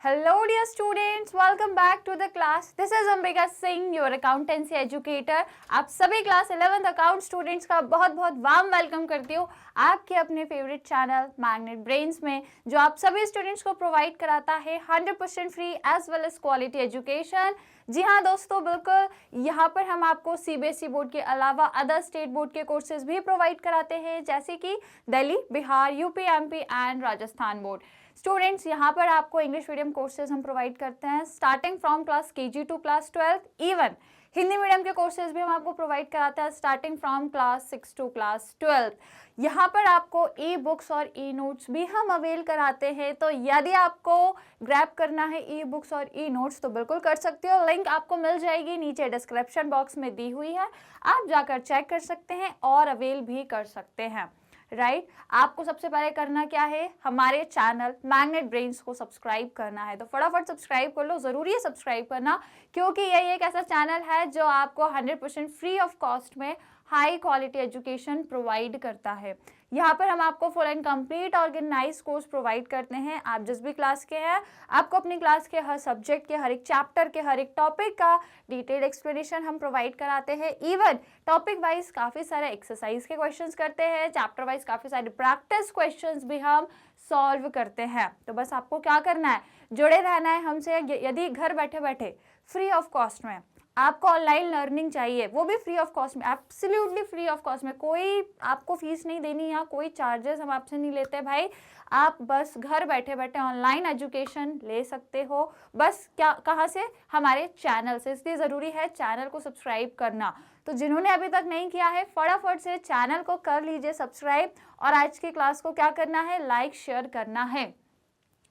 Hello dear students, welcome back to the class. This is Ambika Singh, your accountancy educator. आप सभी class 11th account students का बहुत बहुत warm welcome करती हूँ आपके अपने फेवरेट चैनल मैग्नेट ब्रेन्स में, जो आप सभी स्टूडेंट्स को प्रोवाइड कराता है 100% free as well as quality education. जी हाँ दोस्तों, बिल्कुल यहाँ पर हम आपको सीबीएसई बोर्ड के अलावा अदर स्टेट बोर्ड के कोर्सेज भी प्रोवाइड कराते हैं, जैसे कि Delhi, Bihar, UP, MP and Rajasthan board. Students यहाँ पर आपको इंग्लिश मीडियम कोर्सेज हम प्रोवाइड करते हैं starting from class KG to class 12th। Even Hindi medium के कोर्सेज भी हम आपको प्रोवाइड कराते हैं starting from class 6 to class 12th। यहाँ पर आपको ई बुक्स और ई नोट्स भी हम अवेल कराते हैं, तो यदि आपको ग्रैब करना है ई बुक्स और ई नोट्स तो बिल्कुल कर सकते हो। लिंक आपको मिल जाएगी नीचे डिस्क्रिप्शन बॉक्स में दी हुई है, आप जाकर चेक कर सकते हैं और अवेल भी कर सकते हैं। राइट आपको सबसे पहले करना क्या है, हमारे चैनल मैग्नेट ब्रेन्स को सब्सक्राइब करना है, तो फटाफट सब्सक्राइब कर लो। ज़रूरी है सब्सक्राइब करना, क्योंकि यही एक ऐसा चैनल है जो आपको 100% फ्री ऑफ कॉस्ट में हाई क्वालिटी एजुकेशन प्रोवाइड करता है। यहाँ पर हम आपको full and complete organise course provide करते हैं। आप जिस भी क्लास के हैं, आपको अपनी क्लास के हर सब्जेक्ट के, हर एक चैप्टर के, हर एक टॉपिक का डिटेल्ड एक्सप्लेनेशन हम प्रोवाइड कराते हैं। इवन टॉपिक वाइज काफ़ी सारे एक्सरसाइज के क्वेश्चंस करते हैं, चैप्टर वाइज काफ़ी सारे प्रैक्टिस क्वेश्चंस भी हम सॉल्व करते हैं। तो बस आपको क्या करना है, जुड़े रहना है हमसे। यदि घर बैठे बैठे फ्री ऑफ कॉस्ट में आपको ऑनलाइन लर्निंग चाहिए, वो भी फ्री ऑफ कॉस्ट में, एब्सोल्युटली फ्री ऑफ कॉस्ट में, कोई आपको फीस नहीं देनी या कोई चार्जेस हम आपसे नहीं लेते भाई। आप बस घर बैठे बैठे ऑनलाइन एजुकेशन ले सकते हो। बस क्या, कहाँ से, हमारे चैनल से। इसलिए ज़रूरी है चैनल को सब्सक्राइब करना। तो जिन्होंने अभी तक नहीं किया है, फटाफट से चैनल को कर लीजिए सब्सक्राइब, और आज की क्लास को क्या करना है, लाइक शेयर करना है।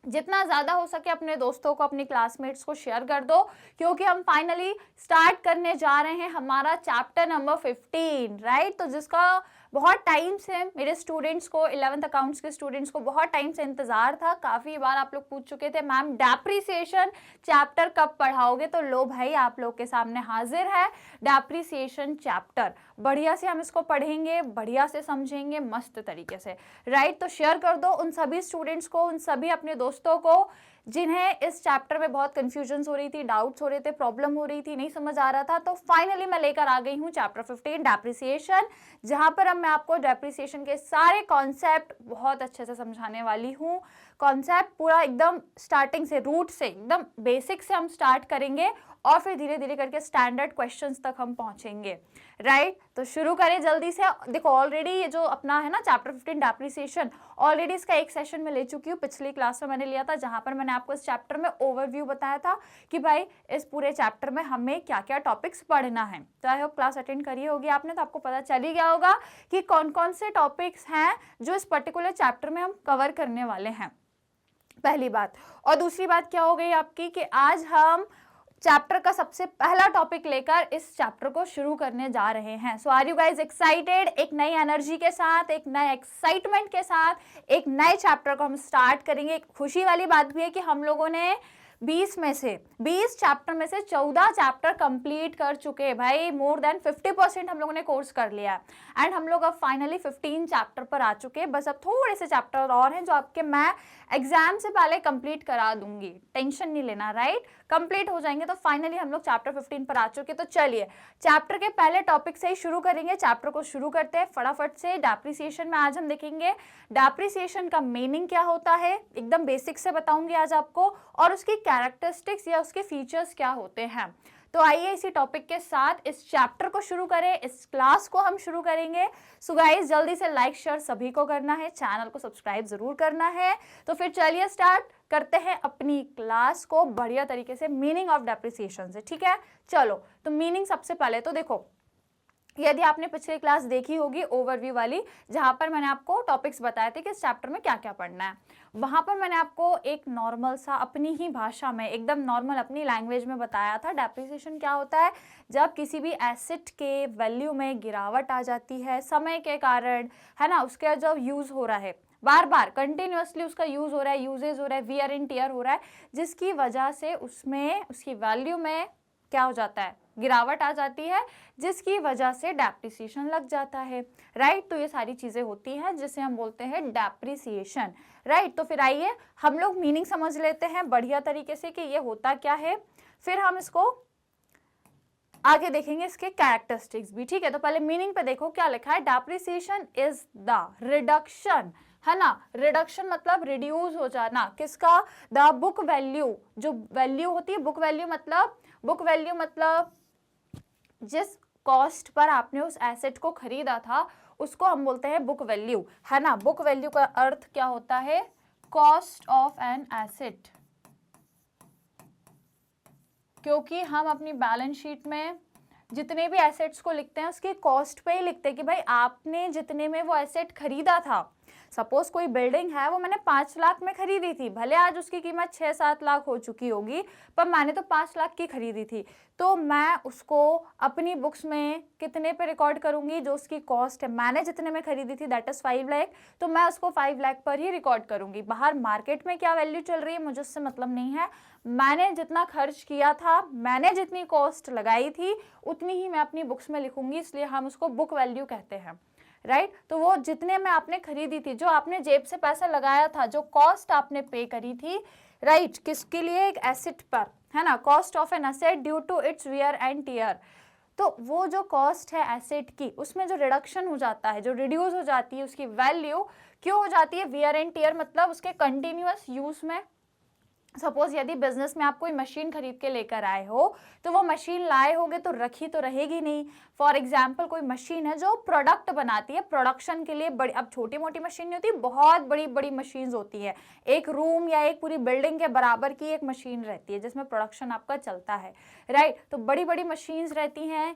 जितना ज़्यादा हो सके अपने दोस्तों को, अपने क्लासमेट्स को शेयर कर दो, क्योंकि हम फाइनली स्टार्ट करने जा रहे हैं हमारा चैप्टर नंबर 15। राइट, तो जिसका बहुत टाइम से मेरे स्टूडेंट्स को, 11th अकाउंट्स के स्टूडेंट्स को बहुत टाइम से इंतजार था। काफ़ी बार आप लोग पूछ चुके थे मैम डेप्रिसिएशन चैप्टर कब पढ़ाओगे, तो लो भाई आप लोग के सामने हाजिर है डेप्रिसिएशन चैप्टर। बढ़िया से हम इसको पढ़ेंगे, बढ़िया से समझेंगे, मस्त तरीके से। राइट, तो शेयर कर दो उन सभी स्टूडेंट्स को, उन सभी अपने दोस्तों को जिन्हें इस चैप्टर में बहुत कंफ्यूजन हो रही थी, डाउट्स हो रहे थे, प्रॉब्लम हो रही थी, नहीं समझ आ रहा था। तो फाइनली मैं लेकर आ गई हूँ चैप्टर 15 डेप्रिसिएशन, जहां पर मैं आपको डेप्रिसिएशन के सारे कॉन्सेप्ट बहुत अच्छे से समझाने वाली हूँ। कॉन्सेप्ट पूरा एकदम स्टार्टिंग से, रूट से, एकदम बेसिक से हम स्टार्ट करेंगे और फिर धीरे धीरे करके स्टैंडर्ड क्वेश्चंस तक हम पहुंचेंगे। राइट, तो शुरू करें जल्दी से। देखो ऑलरेडी ये जो अपना है ना चैप्टर 15 डेप्रिसिएशन, ऑलरेडी इसका एक सेशन में ले चुकी हूँ, पिछली क्लास में मैंने लिया था, जहां पर मैंने आपको इस चैप्टर में ओवरव्यू बताया था कि भाई इस पूरे चैप्टर में हमें क्या क्या टॉपिक्स पढ़ना है। तो आई होप क्लास अटेंड करी होगी आपने, तो आपको पता चल ही गया होगा कि कौन कौन से टॉपिक्स हैं जो इस पर्टिकुलर चैप्टर में हम कवर करने वाले हैं, पहली बात। और दूसरी बात क्या हो गई आपकी कि आज हम चैप्टर का सबसे पहला टॉपिक लेकर इस चैप्टर को शुरू करने जा रहे हैं। सो आर यू गाइज एक्साइटेड? एक नई एनर्जी के साथ, एक नए एक्साइटमेंट के साथ एक नए चैप्टर को हम स्टार्ट करेंगे। एक खुशी वाली बात भी है कि हम लोगों ने 20 चैप्टर में से 14 चैप्टर कंप्लीट कर चुके हैं भाई। मोर देन 50% हम लोगों ने कोर्स कर लिया है एंड हम लोग अब फाइनली 15 चैप्टर पर आ चुके हैं। बस अब थोड़े से चैप्टर और हैं जो आपके मैं एग्जाम से पहले कंप्लीट करा दूंगी, टेंशन नहीं लेना। राइट, कंप्लीट हो जाएंगे तो फाइनली हम लोग चैप्टर 15 पर आ चुके। तो चलिए चैप्टर के पहले टॉपिक से ही शुरू करेंगे। चैप्टर को शुरू करते हैं फटाफट से। डेप्रिसिएशन में आज हम देखेंगे डेप्रिसिएशन का मीनिंग क्या होता है, एकदम बेसिक से बताऊंगी आज आपको, और उसकी कैरेक्टरिस्टिक्स या उसके फीचर्स क्या होते हैं। तो आइए इसी टॉपिक के साथ इस चैप्टर को शुरू करें, इस क्लास को हम शुरू करेंगे। सो गाइस जल्दी से लाइक शेयर सभी को करना है, चैनल को सब्सक्राइब जरूर करना है। तो फिर चलिए स्टार्ट करते हैं अपनी क्लास को बढ़िया तरीके से मीनिंग ऑफ डेप्रिसिएशन से। ठीक है, चलो तो मीनिंग सबसे पहले तो देखो, यदि आपने पिछली क्लास देखी होगी ओवरव्यू वाली, जहां पर मैंने आपको टॉपिक्स बताए थे कि इस चैप्टर में क्या क्या पढ़ना है, वहां पर मैंने आपको एक नॉर्मल सा अपनी ही भाषा में, एकदम नॉर्मल अपनी लैंग्वेज में बताया था डेप्रिसिएशन क्या होता है। जब किसी भी एसेट के वैल्यू में गिरावट आ जाती है समय के कारण, है ना, उसका जो यूज हो रहा है, बार बार कंटिन्यूअसली उसका यूज हो रहा है, यूजेज हो रहा है, वियर एंड टियर हो रहा है, जिसकी वजह से उसमें, उसकी वैल्यू में क्या हो जाता है, गिरावट आ जाती है, जिसकी वजह से डेप्रिसिएशन लग जाता है, राइट। तो ये सारी चीजें होती हैं जिसे हम बोलते हैं डेप्रिसिएशन, राइट। तो फिर आइए हम लोग मीनिंग समझ लेते हैं बढ़िया तरीके से कि ये होता क्या है, फिर हम इसको आगे देखेंगे इसके कैरेक्टरिस्टिक्स भी, ठीक है। तो पहले मीनिंग पे देखो क्या लिखा है, डेप्रिसिएशन इज द रिडक्शन, है ना। रिडक्शन मतलब रिड्यूस हो जाना, किसका, द बुक वैल्यू, जो वैल्यू होती है बुक वैल्यू मतलब जिस कॉस्ट पर आपने उस एसेट को खरीदा था उसको हम बोलते हैं बुक वैल्यू, है ना। बुक वैल्यू का अर्थ क्या होता है, कॉस्ट ऑफ एन एसेट, क्योंकि हम अपनी बैलेंस शीट में जितने भी एसेट्स को लिखते हैं उसकी कॉस्ट पे ही लिखते हैं कि भाई आपने जितने में वो एसेट खरीदा था। सपोज कोई बिल्डिंग है, वो मैंने 5 लाख में खरीदी थी, भले आज उसकी कीमत 6-7 लाख हो चुकी होगी, पर मैंने तो 5 लाख की खरीदी थी, तो मैं उसको अपनी बुक्स में कितने पे रिकॉर्ड करूंगी, जो उसकी कॉस्ट है, मैंने जितने में खरीदी थी दैट इज 5 लाख, तो मैं उसको 5 लाख पर ही रिकॉर्ड करूंगी। बाहर मार्केट में क्या वैल्यू चल रही है मुझे उससे मतलब नहीं है, मैंने जितना खर्च किया था, मैंने जितनी कॉस्ट लगाई थी उतनी ही मैं अपनी बुक्स में लिखूंगी, इसलिए हम उसको बुक वैल्यू कहते हैं, राइट। तो वो जितने में आपने खरीदी थी, जो आपने जेब से पैसा लगाया था, जो कॉस्ट आपने पे करी थी, राइट, किसके लिए, एक एसेट पर, है ना, cost of an asset due to its wear and tear. तो वो जो कॉस्ट है एसेट की, उसमें जो रिडक्शन हो जाता है, जो रिड्यूस हो जाती है उसकी वैल्यू, क्यों हो जाती है, वियर एंड टियर मतलब उसके कंटिन्यूअस यूज में। सपोज यदि बिजनेस में आप कोई मशीन खरीद के लेकर आए हो, तो वो मशीन लाए होगे तो रखी तो रहेगी नहीं। फॉर एग्जाम्पल कोई मशीन है जो प्रोडक्ट बनाती है, प्रोडक्शन के लिए बड़ी, अब छोटी मोटी मशीन नहीं होती, बहुत बड़ी बड़ी मशीन्स होती है, एक रूम या एक पूरी बिल्डिंग के बराबर की एक मशीन रहती है जिसमें प्रोडक्शन आपका चलता है, राइट। तो बड़ी बड़ी मशीन्स रहती हैं,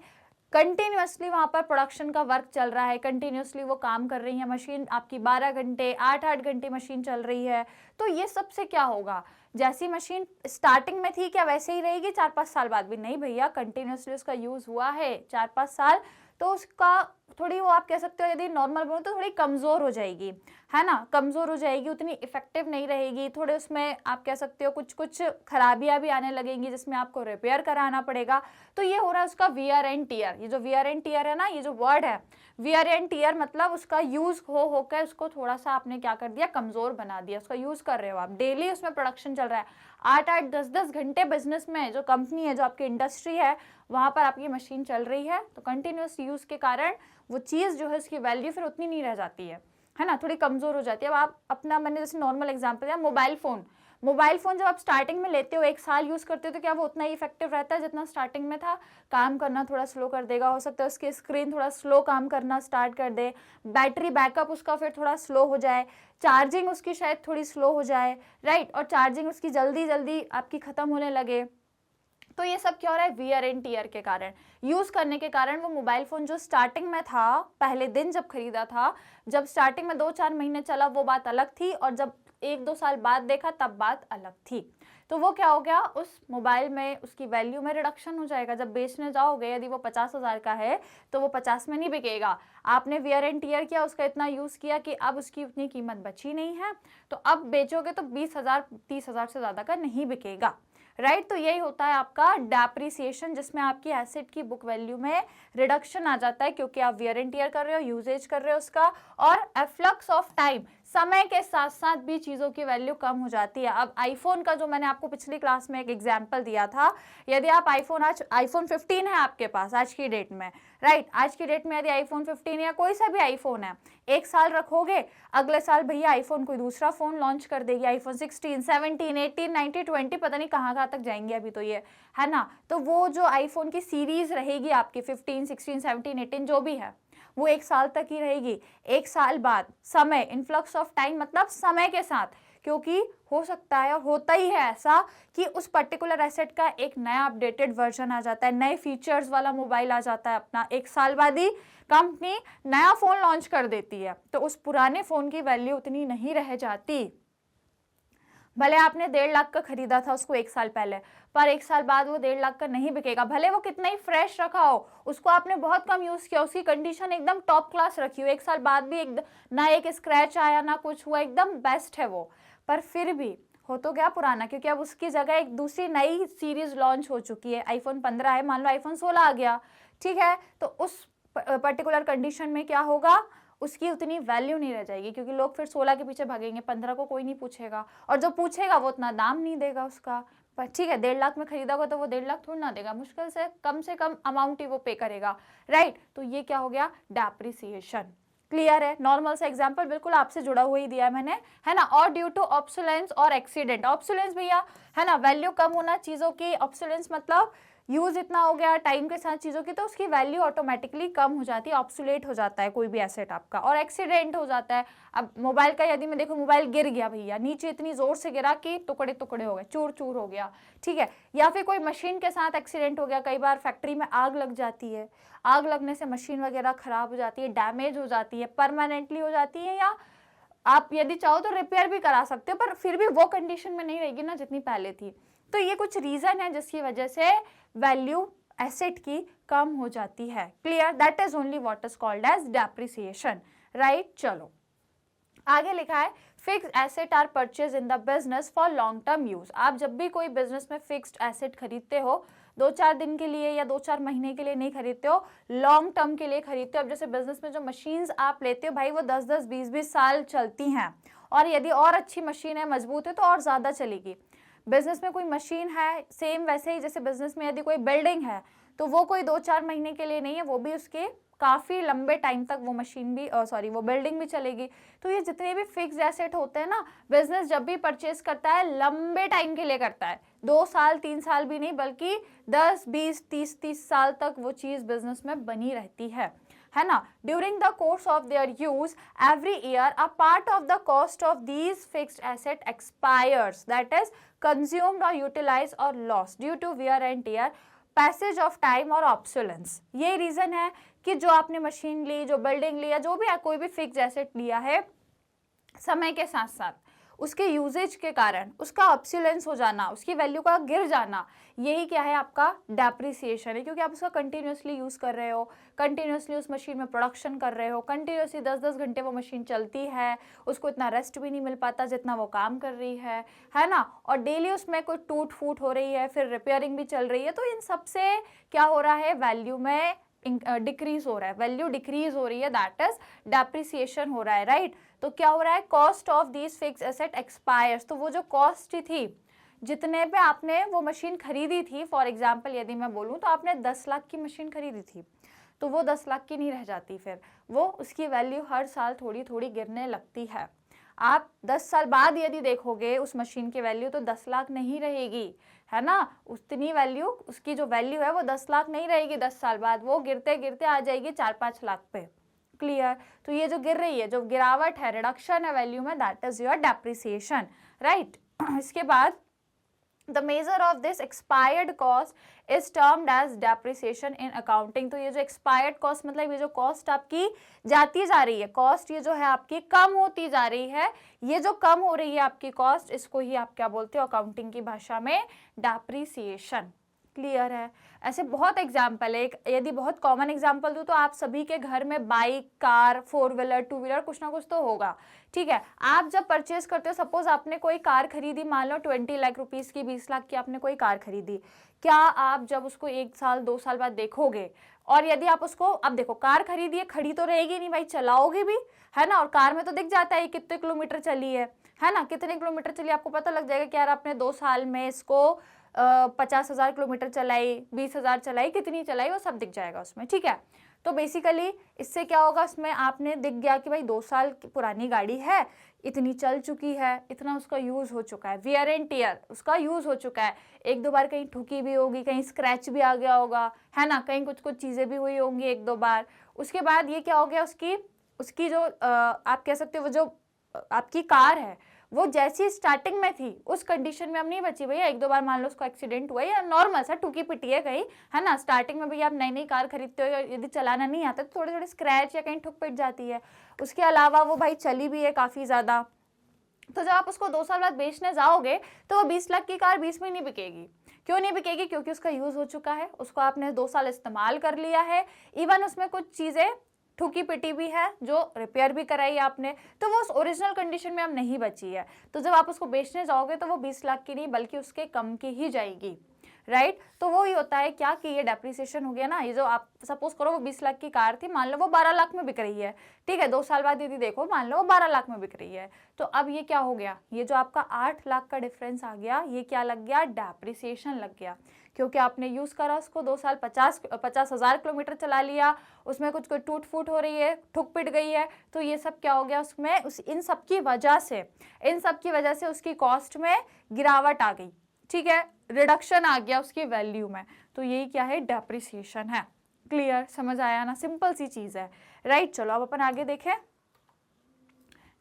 कंटिन्यूसली वहाँ पर प्रोडक्शन का वर्क चल रहा है, कंटिन्यूसली वो काम कर रही है, मशीन आपकी 12 घंटे 8-8 घंटे मशीन चल रही है। तो ये सबसे क्या होगा, जैसी मशीन स्टार्टिंग में थी क्या वैसे ही रहेगी 4-5 साल बाद भी, नहीं भैया, कंटिन्यूसली उसका यूज हुआ है 4-5 साल, तो उसका थोड़ी, वो आप कह सकते हो यदि नॉर्मल बोलो तो थोड़ी कमज़ोर हो जाएगी, है ना, कमज़ोर हो जाएगी, उतनी इफेक्टिव नहीं रहेगी, थोड़े उसमें आप कह सकते हो कुछ कुछ खराबियां भी आने लगेंगी जिसमें आपको रिपेयर कराना पड़ेगा। तो ये हो रहा है उसका वियर एंड टियर। ये जो वियर एंड टियर है ना, ये जो वर्ड है वियर एंड टियर मतलब उसका यूज हो होकर उसको थोड़ा सा आपने क्या कर दिया, कमज़ोर बना दिया, उसका यूज कर रहे हो आप, डेली उसमें प्रोडक्शन चल रहा है, 8-8 10-10 घंटे बिजनेस में, जो कंपनी है, जो आपकी इंडस्ट्री है, वहाँ पर आपकी मशीन चल रही है, तो कंटिन्यूस यूज के कारण वो चीज़ जो है उसकी वैल्यू फिर उतनी नहीं रह जाती है ना, थोड़ी कमज़ोर हो जाती है। अब आप अपना, मैंने जैसे नॉर्मल एग्जांपल दिया, मोबाइल फ़ोन जब आप स्टार्टिंग में लेते हो, 1 साल यूज़ करते हो, तो क्या वो उतना ही इफेक्टिव रहता है जितना स्टार्टिंग में था, काम करना थोड़ा स्लो कर देगा, हो सकता है उसकी स्क्रीन थोड़ा स्लो काम करना स्टार्ट कर दे, बैटरी बैकअप उसका फिर थोड़ा स्लो हो जाए, चार्जिंग उसकी शायद थोड़ी स्लो हो जाए, राइट, और चार्जिंग उसकी जल्दी जल्दी आपकी ख़त्म होने लगे। तो ये सब क्या हो रहा है, वियर एंड टियर के कारण, यूज करने के कारण। वो मोबाइल फोन जो स्टार्टिंग में था, पहले दिन जब खरीदा था, जब स्टार्टिंग में 2-4 महीने चला वो बात अलग थी, और जब 1-2 साल बाद देखा तब बात अलग थी। तो वो क्या हो गया, उस मोबाइल में उसकी वैल्यू में रिडक्शन हो जाएगा। जब बेचने जाओगे, यदि वो 50,000 का है तो वो 50 में नहीं बिकेगा, आपने वियर एंड टियर किया, उसका इतना यूज़ किया कि अब उसकी उतनी कीमत बची नहीं है, तो अब बेचोगे तो 20,000 30,000 से ज़्यादा का नहीं बिकेगा, राइट। तो यही होता है आपका डेप्रिसिएशन, जिसमें आपकी एसेट की बुक वैल्यू में रिडक्शन आ जाता है, क्योंकि आप वियर एंड टियर कर रहे हो, यूजेज कर रहे हो उसका, और एफ्लक्स ऑफ टाइम, समय के साथ साथ भी चीज़ों की वैल्यू कम हो जाती है। अब आईफोन का जो मैंने आपको पिछली क्लास में एक एग्जाम्पल दिया था, यदि आप आईफोन 15 है आपके पास आज की डेट में, राइट, आज की डेट में यदि आईफोन 15 या कोई सा भी आईफोन है, 1 साल रखोगे, अगले साल भैया आईफोन कोई दूसरा फ़ोन लॉन्च कर देगी, आईफोन 16, 17, 18, 19, 20, पता नहीं कहाँ तक जाएंगे अभी तो ये, है ना। तो वो जो आईफोन की सीरीज़ रहेगी आपकी 15, 16, 17, 18 जो भी है, वो 1 साल तक ही रहेगी। 1 साल बाद समय, इनफ्लक्स ऑफ टाइम मतलब समय के साथ, क्योंकि हो सकता है और होता ही है ऐसा कि उस पर्टिकुलर एसेट का एक नया अपडेटेड वर्जन आ जाता है, नए फीचर्स वाला मोबाइल आ जाता है अपना, 1 साल बाद ही कंपनी नया फ़ोन लॉन्च कर देती है, तो उस पुराने फ़ोन की वैल्यू उतनी नहीं रह जाती। भले आपने 1.5 लाख का खरीदा था उसको 1 साल पहले, पर 1 साल बाद वो 1.5 लाख का नहीं बिकेगा, भले वो कितना ही फ्रेश रखा हो, उसको आपने बहुत कम यूज़ किया, उसकी कंडीशन एकदम टॉप क्लास रखी हो, 1 साल बाद भी ना एक स्क्रैच आया ना कुछ हुआ, एकदम बेस्ट है वो, पर फिर भी हो तो गया पुराना, क्योंकि अब उसकी जगह एक दूसरी नई सीरीज लॉन्च हो चुकी है। आईफोन 15 है, मान लो आईफोन 16 आ गया, ठीक है, तो उस पर्टिकुलर कंडीशन में क्या होगा, उसकी उतनी वैल्यू नहीं रह जाएगी, क्योंकि लोग फिर 16 के पीछे भागेंगे, 15 को कोई नहीं पूछेगा, और जो पूछेगा वो उतना दाम नहीं देगा उसका। पर ठीक है, 1.5 लाख में खरीदा होगा तो वो 1.5 लाख थोड़ा ना देगा, मुश्किल से कम अमाउंट ही वो पे करेगा, राइट। तो ये क्या हो गया, डेप्रिसिएशन। क्लियर है, नॉर्मल सा एग्जांपल बिल्कुल आपसे जुड़ा हुआ ही दिया है मैंने, है ना। और ड्यू टू ऑब्सोलेंस और एक्सीडेंट, ऑब्सोलेंस भैया है ना, वैल्यू कम होना चीजों की, ऑब्सोलेंस मतलब यूज इतना हो गया टाइम के साथ चीजों की, तो उसकी वैल्यू ऑटोमेटिकली कम हो जाती है, ऑब्सोलेट हो जाता है कोई भी एसेट आपका। और एक्सीडेंट हो जाता है, अब मोबाइल का यदि मैं देखो, मोबाइल गिर गया भैया, नीचे इतनी जोर से गिरा कि टुकड़े टुकड़े हो गए, चूर चूर हो गया, ठीक है। या फिर कोई मशीन के साथ एक्सीडेंट हो गया, कई बार फैक्ट्री में आग लग जाती है, आग लगने से मशीन वगैरह खराब हो जाती है, डैमेज हो जाती है, परमानेंटली हो जाती है, या आप यदि चाहो तो रिपेयर भी करा सकते हो, पर फिर भी वो कंडीशन में नहीं रहेगी ना जितनी पहले थी। तो ये कुछ रीजन है जिसकी वजह से वैल्यू एसेट की कम हो जाती है। Clear, that is only what is called as depreciation, right. चलो आगे लिखा है, fixed asset are purchase in the business for long term use. आप जब भी कोई बिजनेस में फिक्स्ड एसेट खरीदते हो, 2-4 दिन के लिए या 2-4 महीने के लिए नहीं खरीदते हो, लॉन्ग टर्म के लिए खरीदते हो। अब जैसे बिजनेस में जो मशीन्स आप लेते हो भाई, वो 10-10, 20-20 साल चलती हैं, और यदि और अच्छी मशीन है, मजबूत है, तो और ज्यादा चलेगी। बिजनेस में कोई मशीन है, सेम वैसे ही जैसे बिजनेस में यदि कोई बिल्डिंग है, तो वो कोई 2-4 महीने के लिए नहीं है, वो भी उसके काफी लंबे टाइम तक वो मशीन भी वो बिल्डिंग भी चलेगी। तो ये जितने भी फिक्स्ड एसेट होते हैं ना, बिजनेस जब भी परचेज करता है लंबे टाइम के लिए करता है, 2 साल 3 साल भी नहीं, बल्कि 10, 20, 30 साल तक वो चीज बिजनेस में बनी रहती है ना। During the course of their use every year a part of the cost of these fixed asset expires, that is consumed और यूटिलाइज और loss due to wear and tear, passage of time और obsolescence. ये reason है कि जो आपने machine ली, जो building ली, या जो भी कोई भी फिक्स्ड एसेट लिया है, समय के साथ साथ उसके यूजेज के कारण उसका ऑब्सोलेंस हो जाना, उसकी वैल्यू का गिर जाना, यही क्या है, आपका डेप्रिसिएशन है। क्योंकि आप उसका कंटिन्यूसली यूज कर रहे हो, कंटिन्यूसली उस मशीन में प्रोडक्शन कर रहे हो, कंटिन्यूसली 10-10 घंटे वो मशीन चलती है, उसको इतना रेस्ट भी नहीं मिल पाता जितना वो काम कर रही है ना। और डेली उसमें कोई टूट फूट हो रही है, फिर रिपेयरिंग भी चल रही है, तो इन सब से क्या हो रहा है, वैल्यू में डिक्रीज हो रहा है, वैल्यू डिक्रीज हो रही है, दैट इज डेप्रिसिएशन हो रहा है, राइट। तो क्या हो रहा है, cost of this fixed asset expires. तो वो जो कॉस्ट थी, जितने पे आपने वो मशीन खरीदी थी, फॉर एग्जांपल यदि मैं बोलूं तो आपने 10 लाख की मशीन खरीदी थी, तो वो 10 लाख की नहीं रह जाती, फिर वो उसकी वैल्यू हर साल थोड़ी थोड़ी गिरने लगती है। आप 10 साल बाद यदि देखोगे उस मशीन की वैल्यू, तो 10 लाख नहीं रहेगी, है ना। उतनी वैल्यू, उसकी जो वैल्यू है वो 10 लाख नहीं रहेगी, 10 साल बाद वो गिरते गिरते आ जाएगी 4-5 लाख पे। क्लियर, तो ये जो गिर रही है, जो गिरावट है, रिडक्शन है वैल्यू में, that is your depreciation, right. इसके बाद The measure of this expired cost is termed as depreciation in accounting। तो ये जो expired cost मतलब ये जो cost आपकी जाती जा रही है, cost ये जो है आपकी कम होती जा रही है, ये जो कम हो रही है आपकी cost, इसको ही आप क्या बोलते हो accounting की भाषा में, depreciation। क्लियर है, ऐसे बहुत एग्जाम्पल है। यदि बहुत कॉमन एग्जाम्पल दूं तो आप सभी के घर में बाइक, कार, 4 व्हीलर, 2 व्हीलर कुछ ना कुछ तो होगा, ठीक है। आप जब परचेज करते हो, सपोज आपने कोई कार खरीदी, मान लो 20 लाख रुपीस की, 20 लाख की आपने कोई कार खरीदी, क्या आप जब उसको 1 साल 2 साल बाद देखोगे, और यदि आप उसको, अब देखो कार खरीदी है, खड़ी तो रहेगी नहीं भाई, चलाओगे भी, है ना। और कार में तो दिख जाता है कितने किलोमीटर चली है ना, कितने किलोमीटर चली, आपको पता लग जाएगा कि यार आपने 2 साल में इसको 50,000 किलोमीटर चलाई, 20,000 चलाई, कितनी चलाई, वो सब दिख जाएगा उसमें, ठीक है। तो बेसिकली इससे क्या होगा, उसमें आपने दिख गया कि भाई 2 साल पुरानी गाड़ी है, इतनी चल चुकी है, इतना उसका यूज हो चुका है, वियर एंड टियर उसका यूज हो चुका है, 1-2 बार कहीं ठुकी भी होगी, कहीं स्क्रैच भी आ गया होगा, है ना, कहीं कुछ कुछ चीजें भी हुई होंगी 1-2 बार। उसके बाद ये क्या हो गया, उसकी जो आप कह सकते हो, वो जो आपकी कार है, वो जैसी स्टार्टिंग में थी उस कंडीशन में अब नहीं बची भैया। 1-2 बार मान लो उसको एक्सीडेंट हुआ या नॉर्मल सा टूकी पिटी है कहीं, है ना। स्टार्टिंग में भैया आप नई नई कार खरीदते हो, यदि चलाना नहीं आता तो थोड़े थोड़े स्क्रैच या कहीं ठुक पिट जाती है। उसके अलावा वो भाई चली भी है काफी ज्यादा, तो जब आप उसको 2 साल बाद बेचने जाओगे तो वो 20 लाख की कार 20 में नहीं बिकेगी। क्यों नहीं बिकेगी, क्योंकि उसका यूज हो चुका है, उसको आपने 2 साल इस्तेमाल कर लिया है, इवन उसमें कुछ चीजें ठुकी पिटी भी है, जो रिपेयर भी कराई आपने, तो वो उस ओरिजिनल कंडीशन में अब नहीं बची है। तो जब आप उसको बेचने जाओगे तो वो 20 लाख की नहीं बल्कि उसके कम की ही जाएगी, राइट। तो वो ही होता है क्या कि ये डेप्रिसिएशन हो गया ना, ये जो आप सपोज करो वो 20 लाख की कार थी, मान लो वो 12 लाख में बिक रही है, ठीक है, 2 साल बाद यदि देखो मान लो वो 12 लाख में बिक रही है, तो अब ये क्या हो गया, ये जो आपका 8 लाख का डिफरेंस आ गया, ये क्या लग गया, डेप्रिसिएशन लग गया, क्योंकि आपने यूज करा उसको 2 साल 50,000 किलोमीटर चला लिया, उसमें कुछ कोई टूट फूट हो रही है, ठुक पिट गई है, तो ये सब क्या हो गया उसमें, इन सब की वजह से उसकी कॉस्ट में गिरावट आ गई, ठीक है, रिडक्शन आ गया उसकी वैल्यू में, तो यही क्या है, डेप्रिसिएशन है। क्लियर, समझ आया ना, सिंपल सी चीज है, राइट। चलो अब अपन आगे देखें।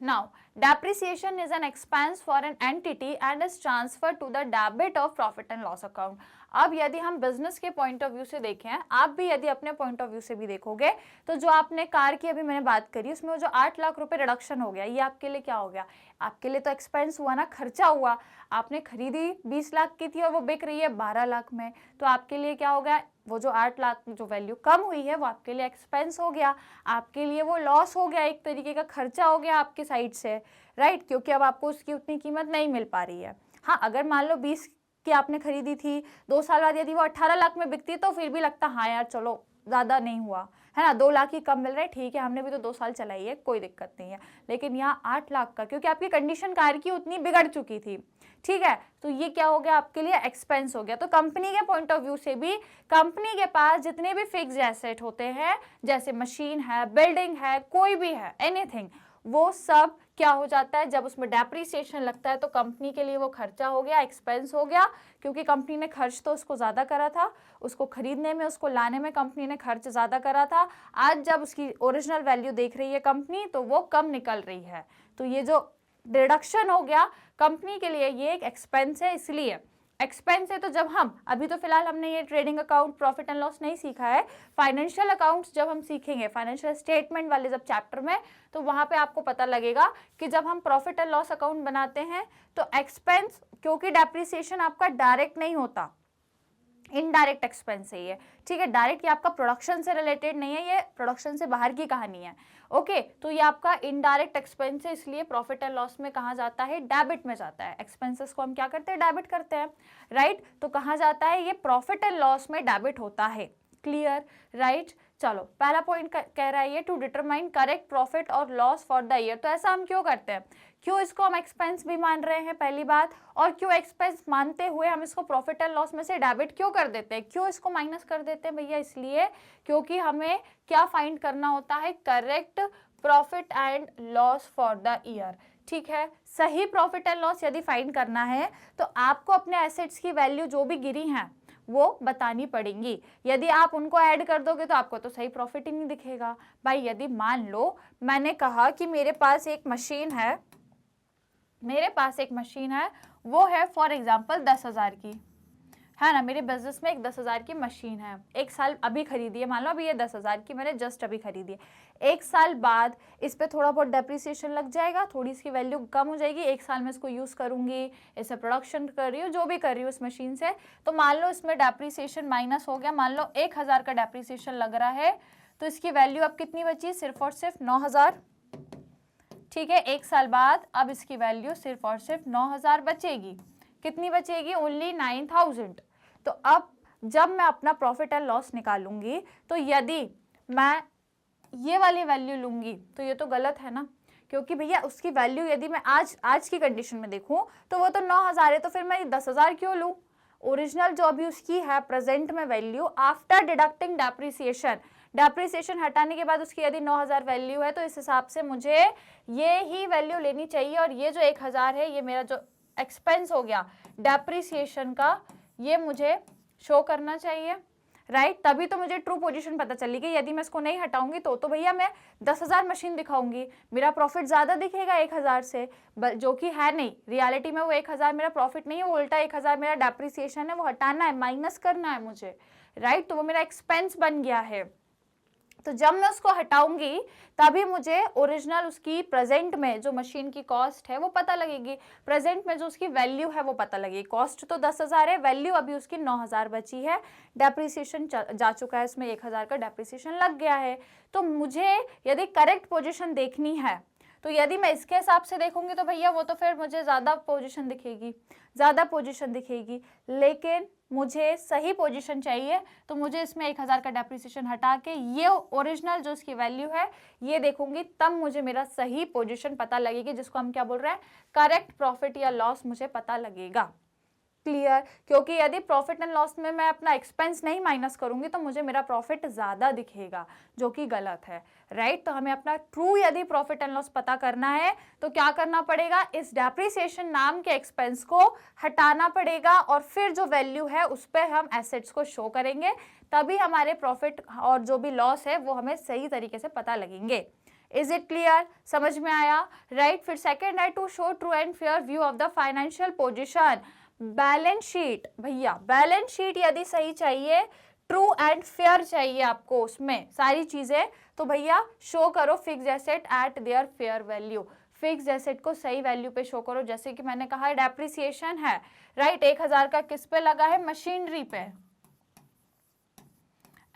Now, depreciation is an expense for an entity and is transferred to the debit of profit and loss account. अब यदि हम बिजनेस के पॉइंट ऑफ व्यू से देखें, आप भी यदि अपने पॉइंट ऑफ व्यू से भी देखोगे, तो जो आपने कार की अभी मैंने बात करी उसमें जो 8 लाख रुपए रिडक्शन हो गया, ये आपके लिए क्या हो गया, आपके लिए तो एक्सपेंस हुआ ना, खर्चा हुआ, आपने खरीदी 20 लाख की थी और वो बिक रही है 12 लाख में, तो आपके लिए क्या हो गया, वो जो 8 लाख जो वैल्यू कम हुई है वो आपके लिए एक्सपेंस हो गया, आपके लिए वो लॉस हो गया, एक तरीके का खर्चा हो गया आपके साइड से, राइट, क्योंकि अब आपको उसकी उतनी कीमत नहीं मिल पा रही है। हाँ, अगर मान लो 20 की आपने खरीदी थी, 2 साल बाद यदि वो 18 लाख में बिकती तो फिर भी लगता हाँ यार चलो ज़्यादा नहीं हुआ है ना, 2 लाख ही कम मिल रहे, ठीक है, हमने भी तो 2 साल चलाई है, कोई दिक्कत नहीं है। लेकिन यहाँ 8 लाख का, क्योंकि आपकी कंडीशन कार की उतनी बिगड़ चुकी थी, ठीक है, तो ये क्या हो गया, आपके लिए एक्सपेंस हो गया। तो कंपनी के पॉइंट ऑफ व्यू से भी, कंपनी के पास जितने भी फिक्स्ड एसेट होते हैं, जैसे मशीन है, बिल्डिंग है, कोई भी है, एनीथिंग, वो सब क्या हो जाता है, जब उसमें डेप्रिसिएशन लगता है तो कंपनी के लिए वो खर्चा हो गया, एक्सपेंस हो गया, क्योंकि कंपनी ने खर्च तो उसको ज़्यादा करा था, उसको खरीदने में, उसको लाने में कंपनी ने खर्च ज़्यादा करा था। आज जब उसकी ओरिजिनल वैल्यू देख रही है कंपनी तो वो कम निकल रही है, तो ये जो डिडक्शन हो गया कंपनी के लिए ये एक एक्सपेंस है। इसलिए एक्सपेंस है, तो जब हम अभी तो फिलहाल हमने ये trading account, profit and loss नहीं सीखा है, फाइनेंशियल अकाउंट्स जब हम सीखेंगे, फाइनेंशियल स्टेटमेंट वाले जब चैप्टर में, तो वहां पे आपको पता लगेगा कि जब हम प्रॉफिट एंड लॉस अकाउंट बनाते हैं तो एक्सपेंस, क्योंकि डेप्रिसिएशन आपका डायरेक्ट नहीं होता, इनडायरेक्ट एक्सपेंस है ये, ठीक है, डायरेक्ट ये आपका प्रोडक्शन से रिलेटेड नहीं है, ये प्रोडक्शन से बाहर की कहानी है, ओके। तो ये आपका इनडायरेक्ट एक्सपेंस है, इसलिए प्रॉफिट एंड लॉस में कहा जाता है, डेबिट में जाता है। एक्सपेंसेस को हम क्या करते हैं, डेबिट करते हैं, राइट, तो कहा जाता है ये प्रॉफिट एंड लॉस में डेबिट होता है। Clear, right. चलो पहला पॉइंट कह रहा है ये टू डिटरमाइन करेक्ट प्रॉफिट और लॉस फॉर द ईयर। तो ऐसा हम क्यों करते हैं, क्यों इसको हम एक्सपेंस भी मान रहे हैं पहली बात, और क्यों एक्सपेंस मानते हुए हम इसको प्रॉफिट एंड लॉस में से डेबिट क्यों कर देते हैं, क्यों इसको माइनस कर देते हैं भैया, इसलिए क्योंकि हमें क्या फाइंड करना होता है, correct profit and loss for the year, ठीक है। सही प्रॉफिट एंड लॉस यदि फाइंड करना है तो आपको अपने एसेट्स की वैल्यू जो भी गिरी हैं वो बतानी पड़ेंगी। यदि आप उनको ऐड कर दोगे तो आपको तो सही प्रॉफिट ही नहीं दिखेगा। भाई यदि मान लो मैंने कहा कि मेरे पास एक मशीन है, वो है फॉर एग्जांपल 10,000 की, है ना, मेरे बिजनेस में एक 10,000 की मशीन है, एक साल अभी खरीदी है, मान लो अभी ये 10,000 की मैंने जस्ट अभी खरीदी है, एक साल बाद इस पे थोड़ा बहुत डेप्रिसिएशन लग जाएगा, थोड़ी इसकी वैल्यू कम हो जाएगी, एक साल में इसको यूज़ करूंगी, इसे प्रोडक्शन कर रही हूँ, जो भी कर रही हूँ इस मशीन से, तो मान लो इसमें डेप्रिसिएशन माइनस हो गया, मान लो 1,000 का डेप्रिसिएशन लग रहा है, तो इसकी वैल्यू अब कितनी बची, सिर्फ और सिर्फ 9,000, ठीक है। एक साल बाद अब इसकी वैल्यू सिर्फ और सिर्फ 9,000 बचेगी, कितनी बचेगी, ओनली 9,000। तो अब जब मैं अपना प्रॉफिट एंड लॉस निकालूंगी तो यदि मैं ये वाली वैल्यू लूंगी तो ये तो गलत है ना, क्योंकि भैया उसकी वैल्यू यदि मैं आज की कंडीशन में देखूं तो वो तो 9,000 है, तो फिर मैं 10,000 क्यों लूं, ओरिजिनल जो अभी उसकी है प्रेजेंट में वैल्यू आफ्टर डिडक्टिंग डेप्रिसिएशन हटाने के बाद उसकी यदि 9,000 वैल्यू है, तो इस हिसाब से मुझे ये ही वैल्यू लेनी चाहिए, और ये जो 1,000 है ये मेरा जो एक्सपेंस हो गया डेप्रिसिएशन का, ये मुझे शो करना चाहिए, राइट। तभी तो मुझे ट्रू पोजीशन पता चली कि यदि मैं इसको नहीं हटाऊंगी तो भैया मैं 10,000 मशीन दिखाऊंगी, मेरा प्रॉफिट ज़्यादा दिखेगा 1,000 से, जो कि है नहीं, रियलिटी में वो 1,000 मेरा प्रॉफिट नहीं है, वो उल्टा 1,000 मेरा डेप्रिसिएशन है, वो हटाना है, माइनस करना है मुझे, राइट। तो वो मेरा एक्सपेंस बन गया है, तो जब मैं उसको हटाऊंगी तभी मुझे ओरिजिनल उसकी प्रेजेंट में जो मशीन की कॉस्ट है वो पता लगेगी, प्रेजेंट में जो उसकी वैल्यू है वो पता लगेगी। कॉस्ट तो 10,000 है, वैल्यू अभी उसकी 9,000 बची है, डेप्रिसिएशन जा चुका है, इसमें 1,000 का डेप्रिसिएशन लग गया है। तो मुझे यदि करेक्ट पोजिशन देखनी है तो यदि मैं इसके हिसाब से देखूंगी तो भैया वो तो फिर मुझे ज़्यादा पोजीशन दिखेगी, लेकिन मुझे सही पोजीशन चाहिए तो मुझे इसमें 1,000 का डेप्रिसिएशन हटा के ये ओरिजिनल जो इसकी वैल्यू है ये देखूंगी, तब मुझे मेरा सही पोजीशन पता लगेगी, जिसको हम क्या बोल रहे हैं, करेक्ट प्रॉफिट या लॉस मुझे पता लगेगा। क्लियर? क्योंकि यदि प्रॉफिट एंड लॉस में मैं अपना एक्सपेंस नहीं माइनस करूंगी तो मुझे मेरा प्रॉफिट ज़्यादा दिखेगा, जो कि गलत है, राइट? तो हमें अपना ट्रू यदि प्रॉफिट एंड लॉस पता करना है तो क्या करना पड़ेगा, इस डेप्रिसिएशन नाम के एक्सपेंस को हटाना पड़ेगा और फिर जो वैल्यू है उस पर हम एसेट्स को शो करेंगे, तभी हमारे प्रॉफिट और जो भी लॉस है वो हमें सही तरीके से पता लगेंगे। Is it clear? समझ में आया, राइट? फिर सेकेंड है to show true and fair view of the financial position. Balance sheet, भैया बैलेंस शीट यदि सही चाहिए, ट्रू एंड फेयर चाहिए आपको उसमें सारी चीजें, तो भैया शो करो fixed asset eight there fair value. Fixed asset को सही वैल्यू पे शो करो, जैसे कि मैंने कहा डेप्रिसिएशन है, राइट? 1,000 का किस पे लगा है, मशीनरी पे।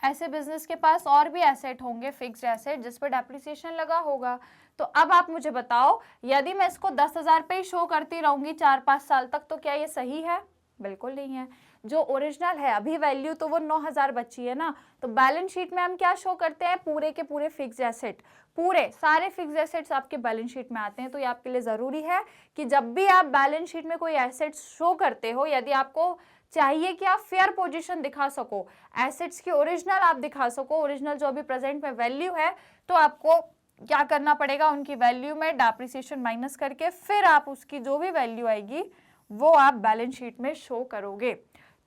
ऐसे बिजनेस के पास और भी एसेट होंगे फिक्स्ड एसेट जिस पर डेप्रिसिएशन लगा होगा। तो अब आप मुझे बताओ, यदि मैं इसको 10,000 पे ही शो करती रहूंगी 4-5 साल तक, तो क्या ये सही है? बिल्कुल नहीं है। जो ओरिजिनल है अभी वैल्यू तो वो 9,000 बची है ना, तो बैलेंस शीट में हम क्या शो करते हैं, पूरे के पूरे फिक्स्ड एसेट, पूरे सारे फिक्स्ड एसेट्स आपके बैलेंस शीट में आते हैं। तो ये आपके लिए जरूरी है कि जब भी आप बैलेंस शीट में कोई एसेट शो करते हो, यदि आपको चाहिए कि आप फेयर पोजीशन दिखा सको, एसेट्स की ओरिजिनल आप दिखा सको, ओरिजिनल जो अभी प्रेजेंट में वैल्यू है, तो आपको क्या करना पड़ेगा, उनकी वैल्यू में डेप्रिसिएशन माइनस करके फिर आप उसकी जो भी वैल्यू आएगी वो आप बैलेंस शीट में शो करोगे,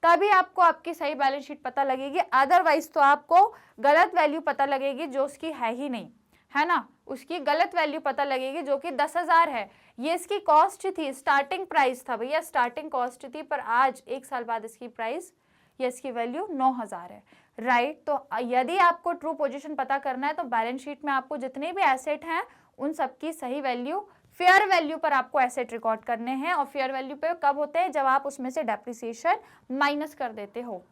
तभी आपको आपकी सही बैलेंस शीट पता लगेगी। अदरवाइज तो आपको गलत वैल्यू पता लगेगी जो उसकी है ही नहीं, है ना? उसकी गलत वैल्यू पता लगेगी जो कि 10,000 है। ये इसकी कॉस्ट थी, स्टार्टिंग प्राइस था भैया, स्टार्टिंग कॉस्ट थी, पर आज 1 साल बाद इसकी प्राइस या इसकी वैल्यू 9,000 है, राइट? तो यदि आपको ट्रू पोजीशन पता करना है तो बैलेंस शीट में आपको जितने भी एसेट हैं उन सबकी सही वैल्यू, फेयर वैल्यू पर आपको एसेट रिकॉर्ड करने हैं। और फेयर वैल्यू पे कब होते हैं, जब आप उसमें से डेप्रिसिएशन माइनस कर देते हो।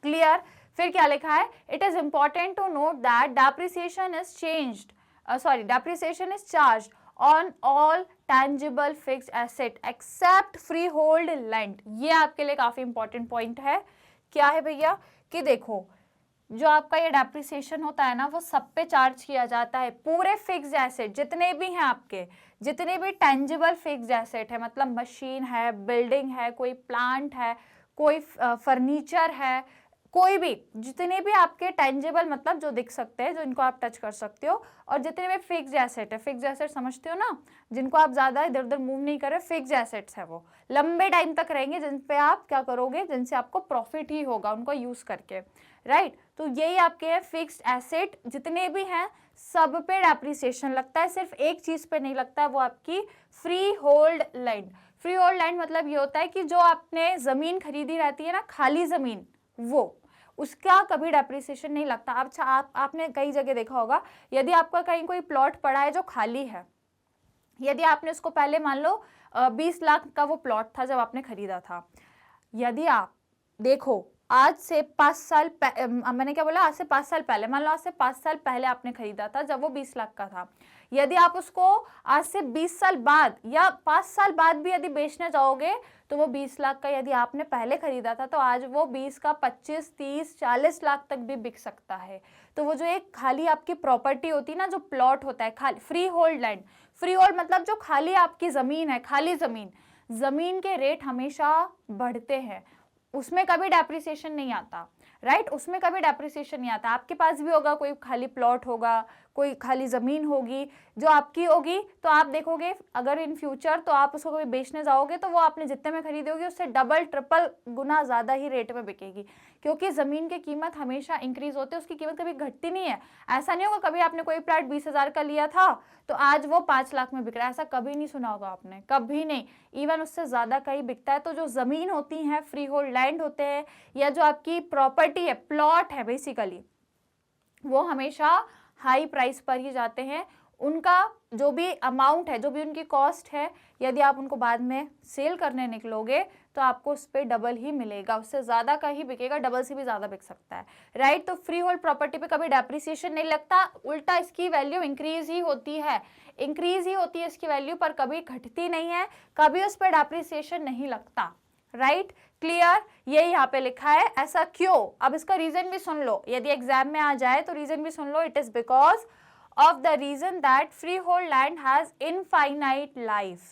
क्लियर? फिर क्या लिखा है, it is important to note that depreciation is charge on all tangible fixed asset except free hold land. ये आपके लिए काफी इंपॉर्टेंट पॉइंट है। क्या है भैया, कि देखो जो आपका ये डेप्रिसिएशन होता है ना, वो सब पे चार्ज किया जाता है, पूरे फिक्स्ड एसेट जितने भी हैं आपके, जितने भी टेंजिबल फिक्स्ड एसेट है, मतलब मशीन है, बिल्डिंग है, कोई प्लांट है, कोई फर्नीचर है, कोई भी जितने भी आपके टेंजिबल मतलब जो दिख सकते हैं, जो इनको आप टच कर सकते हो, और जितने भी फिक्स्ड एसेट है, फिक्स्ड एसेट समझते हो ना, जिनको आप ज्यादा इधर उधर मूव नहीं कर रहे, फिक्स्ड एसेट्स है, वो लंबे टाइम तक रहेंगे, जिन पे आप क्या करोगे, जिनसे आपको प्रॉफिट ही होगा उनको यूज करके, राइट? तो यही आपके हैं फिक्स्ड एसेट, जितने भी हैं सब पे डेप्रिसिएशन लगता है, सिर्फ एक चीज पे नहीं लगता है, वो आपकी free hold land. Free hold land मतलब ये होता है कि जो आपने जमीन खरीदी रहती है ना, खाली जमीन, वो उसका कभी डेप्रिसिएशन नहीं लगता। अच्छा, आपने कई जगह देखा होगा, यदि आपका कहीं कोई प्लॉट पड़ा है जो खाली है, यदि आपने उसको पहले मान लो 20 लाख का वो प्लॉट था जब आपने खरीदा था, यदि आप देखो आज से 5 साल मैंने क्या बोला, आज से 5 साल पहले, मान लो आज से 5 साल पहले आपने खरीदा था जब वो 20 लाख का था, यदि आप उसको आज से 20 साल बाद या 5 साल बाद भी यदि बेचने जाओगे तो वो 20 लाख का यदि आपने पहले खरीदा था तो आज वो 20 का 25, 30, 40 लाख तक भी बिक सकता है। तो वो जो एक खाली आपकी प्रॉपर्टी होती है ना, जो प्लॉट होता है खाली, free hold land, free hold मतलब जो खाली आपकी जमीन है, खाली जमीन के रेट हमेशा बढ़ते हैं, उसमें कभी डेप्रिसिएशन नहीं आता, राइट? उसमें कभी डेप्रिसिएशन नहीं आता। आपके पास भी होगा कोई खाली प्लॉट होगा, कोई खाली ज़मीन होगी जो आपकी होगी, तो आप देखोगे अगर इन फ्यूचर तो आप उसको कभी बेचने जाओगे तो वो आपने जितने में खरीदी होगी उससे डबल ट्रिपल गुना ज़्यादा ही रेट में बिकेगी, क्योंकि ज़मीन की कीमत हमेशा इंक्रीज होती है, उसकी कीमत कभी घटती नहीं है। ऐसा नहीं होगा कभी आपने कोई प्लॉट 20,000 का लिया था तो आज वो 5 लाख में बिक रहा है, ऐसा कभी नहीं सुना होगा आपने, कभी नहीं। इवन उससे ज़्यादा कहीं बिकता है। तो जो ज़मीन होती है, फ्री होल्ड लैंड होते हैं, या जो आपकी प्रॉपर्टी है, प्लॉट है बेसिकली, वो हमेशा हाई प्राइस पर ही जाते हैं। उनका जो भी अमाउंट है, जो भी उनकी कॉस्ट है, यदि आप उनको बाद में सेल करने निकलोगे तो आपको उस पर डबल ही मिलेगा, उससे ज़्यादा का ही बिकेगा, डबल से भी ज़्यादा बिक सकता है, राइट। तो फ्री होल्ड प्रॉपर्टी पे कभी डेप्रिसिएशन नहीं लगता, उल्टा इसकी वैल्यू इंक्रीज ही होती है, इंक्रीज ही होती है इसकी वैल्यू, पर कभी घटती नहीं है, कभी उस पर डेप्रिसिएशन नहीं लगता, राइट। क्लियर, ये यहाँ पे लिखा है। ऐसा क्यों? अब इसका रीजन भी सुन लो, यदि एग्जाम में आ जाए तो रीजन भी सुन लो। It is because of the reason that freehold land has infinite life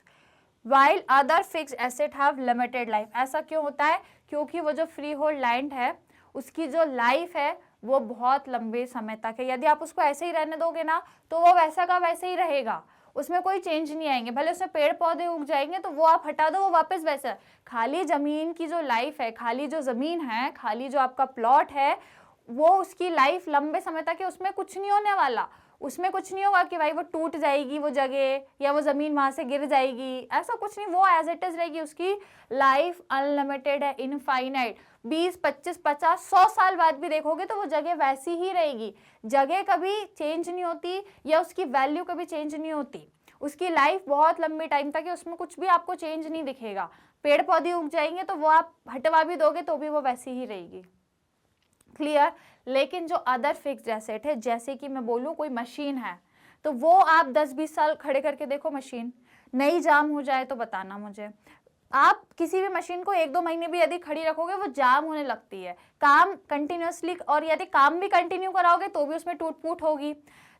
while other fixed asset have limited life। ऐसा क्यों होता है? क्योंकि वो जो freehold land है उसकी जो लाइफ है वो बहुत लंबे समय तक है। यदि आप उसको ऐसे ही रहने दोगे ना तो वो वैसा का वैसे ही रहेगा, उसमें कोई चेंज नहीं आएंगे, भले उसमें पेड़ पौधे उग जाएंगे तो वो आप हटा दो, वो वापस वैसा। खाली जमीन की जो लाइफ है, खाली जो जमीन है, खाली जो आपका प्लॉट है, वो उसकी लाइफ लंबे समय तक है, उसमें कुछ नहीं होने वाला, उसमें कुछ नहीं होगा कि भाई वो टूट जाएगी वो जगह या वो ज़मीन वहाँ से गिर जाएगी, ऐसा कुछ नहीं, वो एज इट इज़ रहेगी, उसकी लाइफ अनलिमिटेड है, इनफाइनाइट। 20, 25, 50, 100 साल बाद भी देखोगे तो वो जगह वैसी ही रहेगी, जगह कभी चेंज नहीं होती या उसकी वैल्यू कभी चेंज नहीं होती, उसकी लाइफ बहुत लंबे टाइम तक है, उसमें कुछ भी आपको चेंज नहीं दिखेगा। पेड़ पौधे उग जाएंगे तो वो आप हटवा भी दोगे तो भी वो वैसी ही रहेगी, क्लियर। लेकिन जो अदर फिक्स्ड एसेट है, जैसे कि मैं बोलूँ कोई मशीन है, तो वो आप 10-20 साल खड़े करके देखो, मशीन नहीं जाम हो जाए तो बताना मुझे। आप किसी भी मशीन को 1-2 महीने भी यदि खड़ी रखोगे वो जाम होने लगती है, काम कंटिन्यूसली, और यदि काम भी कंटिन्यू कराओगे तो भी उसमें टूट फूट होगी।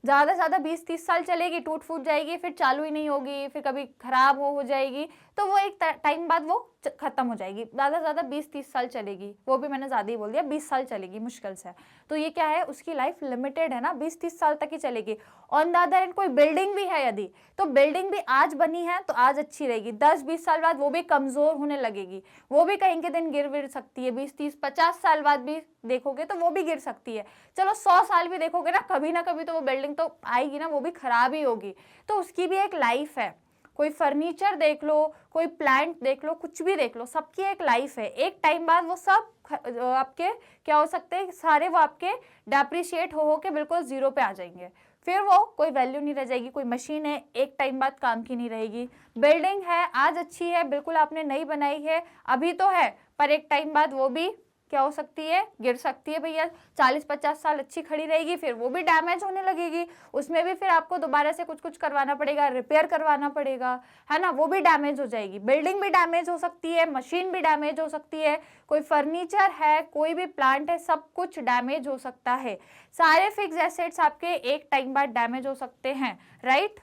ज़्यादा से ज़्यादा 20-30 साल चलेगी, टूट फूट जाएगी, फिर चालू ही नहीं होगी, फिर कभी खराब हो जाएगी, तो वो एक टाइम बाद वो खत्म हो जाएगी। ज़्यादा से ज़्यादा 20-30 साल चलेगी, वो भी मैंने ज़्यादा ही बोल दिया, 20 साल चलेगी मुश्किल से। तो ये क्या है, उसकी लाइफ लिमिटेड है ना, 20-30 साल तक ही चलेगी। ऑन द अदर एंड कोई बिल्डिंग भी है यदि, तो बिल्डिंग भी आज बनी है तो आज अच्छी रहेगी, 10-20 साल बाद वो भी कमज़ोर होने लगेगी, वो भी कहीं के दिन गिर विर सकती है, 20-30-50 साल बाद भी देखोगे तो वो भी गिर सकती है। चलो 100 साल भी देखोगे ना कभी तो वो बिल्डिंग तो आएगी ना, वो भी खराब ही होगी, तो उसकी भी एक लाइफ है। कोई फर्नीचर देख लो, कोई प्लांट देख लो, कुछ भी देख लो, सबकी एक लाइफ है। एक टाइम बाद वो सब आपके क्या हो सकते हैं, सारे वो आपके डेप्रिशिएट हो के बिल्कुल जीरो पे आ जाएंगे, फिर वो कोई वैल्यू नहीं रह जाएगी। कोई मशीन है, एक टाइम बाद काम की नहीं रहेगी। बिल्डिंग है, आज अच्छी है, बिल्कुल आपने नई बनाई है, अभी तो है, पर एक टाइम बाद वो भी क्या हो सकती है, गिर सकती है भैया। 40-50 साल अच्छी खड़ी रहेगी, फिर वो भी डैमेज होने लगेगी, उसमें भी फिर आपको दोबारा से कुछ करवाना पड़ेगा, रिपेयर करवाना पड़ेगा, है ना, वो भी डैमेज हो जाएगी। बिल्डिंग भी डैमेज हो सकती है, मशीन भी डैमेज हो सकती है, कोई फर्नीचर है, कोई भी प्लांट है, सब कुछ डैमेज हो सकता है। सारे फिक्स एसेट्स आपके एक टाइम बाद डैमेज हो सकते हैं, राइट।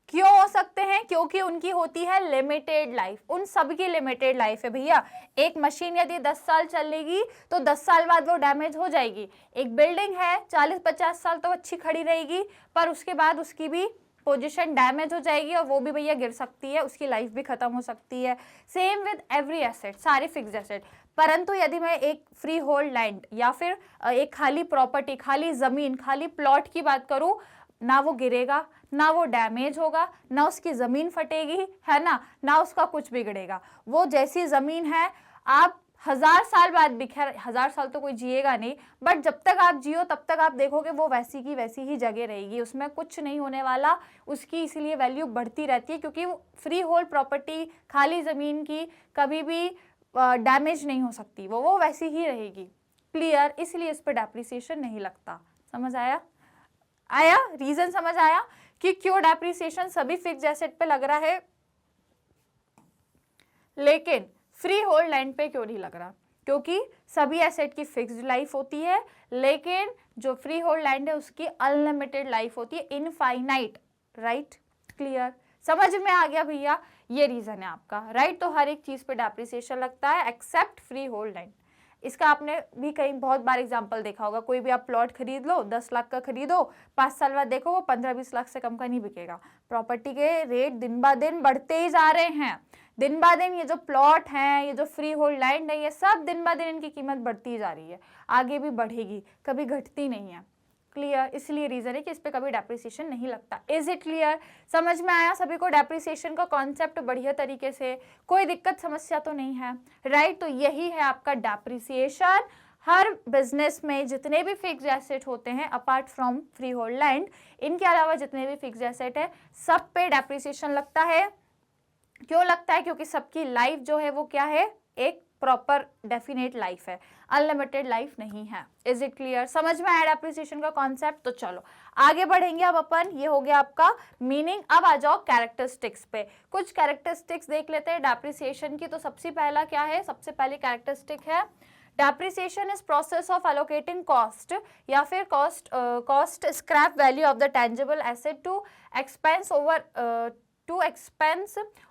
क्यों हो सकते हैं? क्योंकि उनकी होती है लिमिटेड लाइफ, उन सब की लिमिटेड लाइफ है भैया। एक मशीन यदि 10 साल चलेगी तो 10 साल बाद वो डैमेज हो जाएगी। एक बिल्डिंग है 40-50 साल तो अच्छी खड़ी रहेगी, पर उसके बाद उसकी भी पोजीशन डैमेज हो जाएगी और वो भी भैया गिर सकती है, उसकी लाइफ भी खत्म हो सकती है। सेम विद एवरी एसेट, सारे फिक्स्ड एसेट। परंतु यदि मैं एक फ्री होल्ड लैंड या फिर एक खाली प्रॉपर्टी, खाली जमीन, खाली प्लॉट की बात करूं, ना वो गिरेगा, ना वो डैमेज होगा, ना उसकी ज़मीन फटेगी, है ना उसका कुछ बिगड़ेगा। वो जैसी ज़मीन है, आप 1000 साल बाद भी, खैर 1000 साल तो कोई जिएगा नहीं, बट जब तक आप जियो तब तक आप देखोगे वो वैसी की वैसी ही जगह रहेगी, उसमें कुछ नहीं होने वाला, उसकी इसीलिए वैल्यू बढ़ती रहती है, क्योंकि फ्री होल्ड प्रॉपर्टी, खाली ज़मीन की कभी भी डैमेज नहीं हो सकती, वो वैसी ही रहेगी, क्लियर। इसलिए इस पर डेप्रिसिएशन नहीं लगता। समझ आया? रीजन समझ आया कि क्यों डेप्रिसिएशन सभी फिक्स्ड एसेट पे लग रहा है लेकिन फ्री होल्ड लैंड पे क्यों नहीं लग रहा? क्योंकि सभी एसेट की फिक्स्ड लाइफ होती है, लेकिन जो फ्री होल्ड लैंड है उसकी अनलिमिटेड लाइफ होती है, इनफाइनाइट, राइट। क्लियर, समझ में आ गया भैया? ये रीजन है आपका, राइट। तो हर एक चीज पे डेप्रिसिएशन लगता है एक्सेप्ट फ्री होल्ड लैंड। इसका आपने भी कहीं बहुत बार एग्जांपल देखा होगा, कोई भी आप प्लॉट खरीद लो, 10 लाख का खरीदो, 5 साल बाद देखो वो 15-20 लाख से कम का नहीं बिकेगा। प्रॉपर्टी के रेट दिन ब दिन बढ़ते ही जा रहे हैं, दिन ब दिन ये जो प्लॉट हैं, ये जो फ्री होल्ड लैंड है, ये सब दिन ब दिन इनकी कीमत बढ़ती जा रही है, आगे भी बढ़ेगी, कभी घटती नहीं है, क्लियर। इसलिए रीजन है कि इस पे कभी डेप्रिसिएशन नहीं लगता। Is it clear? समझ में आया सभी को डेप्रिसिएशन का कॉन्सेप्ट बढ़िया तरीके से? कोई दिक्कत समस्या तो नहीं है, राइट। तो यही है आपका डेप्रिसिएशन, हर बिजनेस में जितने भी फिक्स्ड एसेट होते हैं apart from free hold land, इनके अलावा जितने भी फिक्स्ड एसेट है सब पे डेप्रिसिएशन लगता है। क्यों लगता है? क्योंकि सबकी लाइफ जो है वो क्या है, एक प्रॉपर डेफिनेट लाइफ है, अनलिमिटेड लाइफ नहीं है। Is it clear? समझ में आया डेप्रिसिएशन का कॉन्सेप्ट? तो चलो आगे बढ़ेंगे अब अपन। ये हो गया आपका मीनिंग। अब आ जाओ कैरेक्टरिस्टिक्स पे। कुछ कैरेक्टरिस्टिक्स देख लेते हैं डेप्रिसिएशन की। तो सबसे पहला क्या है, सबसे पहली कैरेक्टरिस्टिक है depreciation is process of allocating cost या फिर cost scrap value of the tangible asset to expense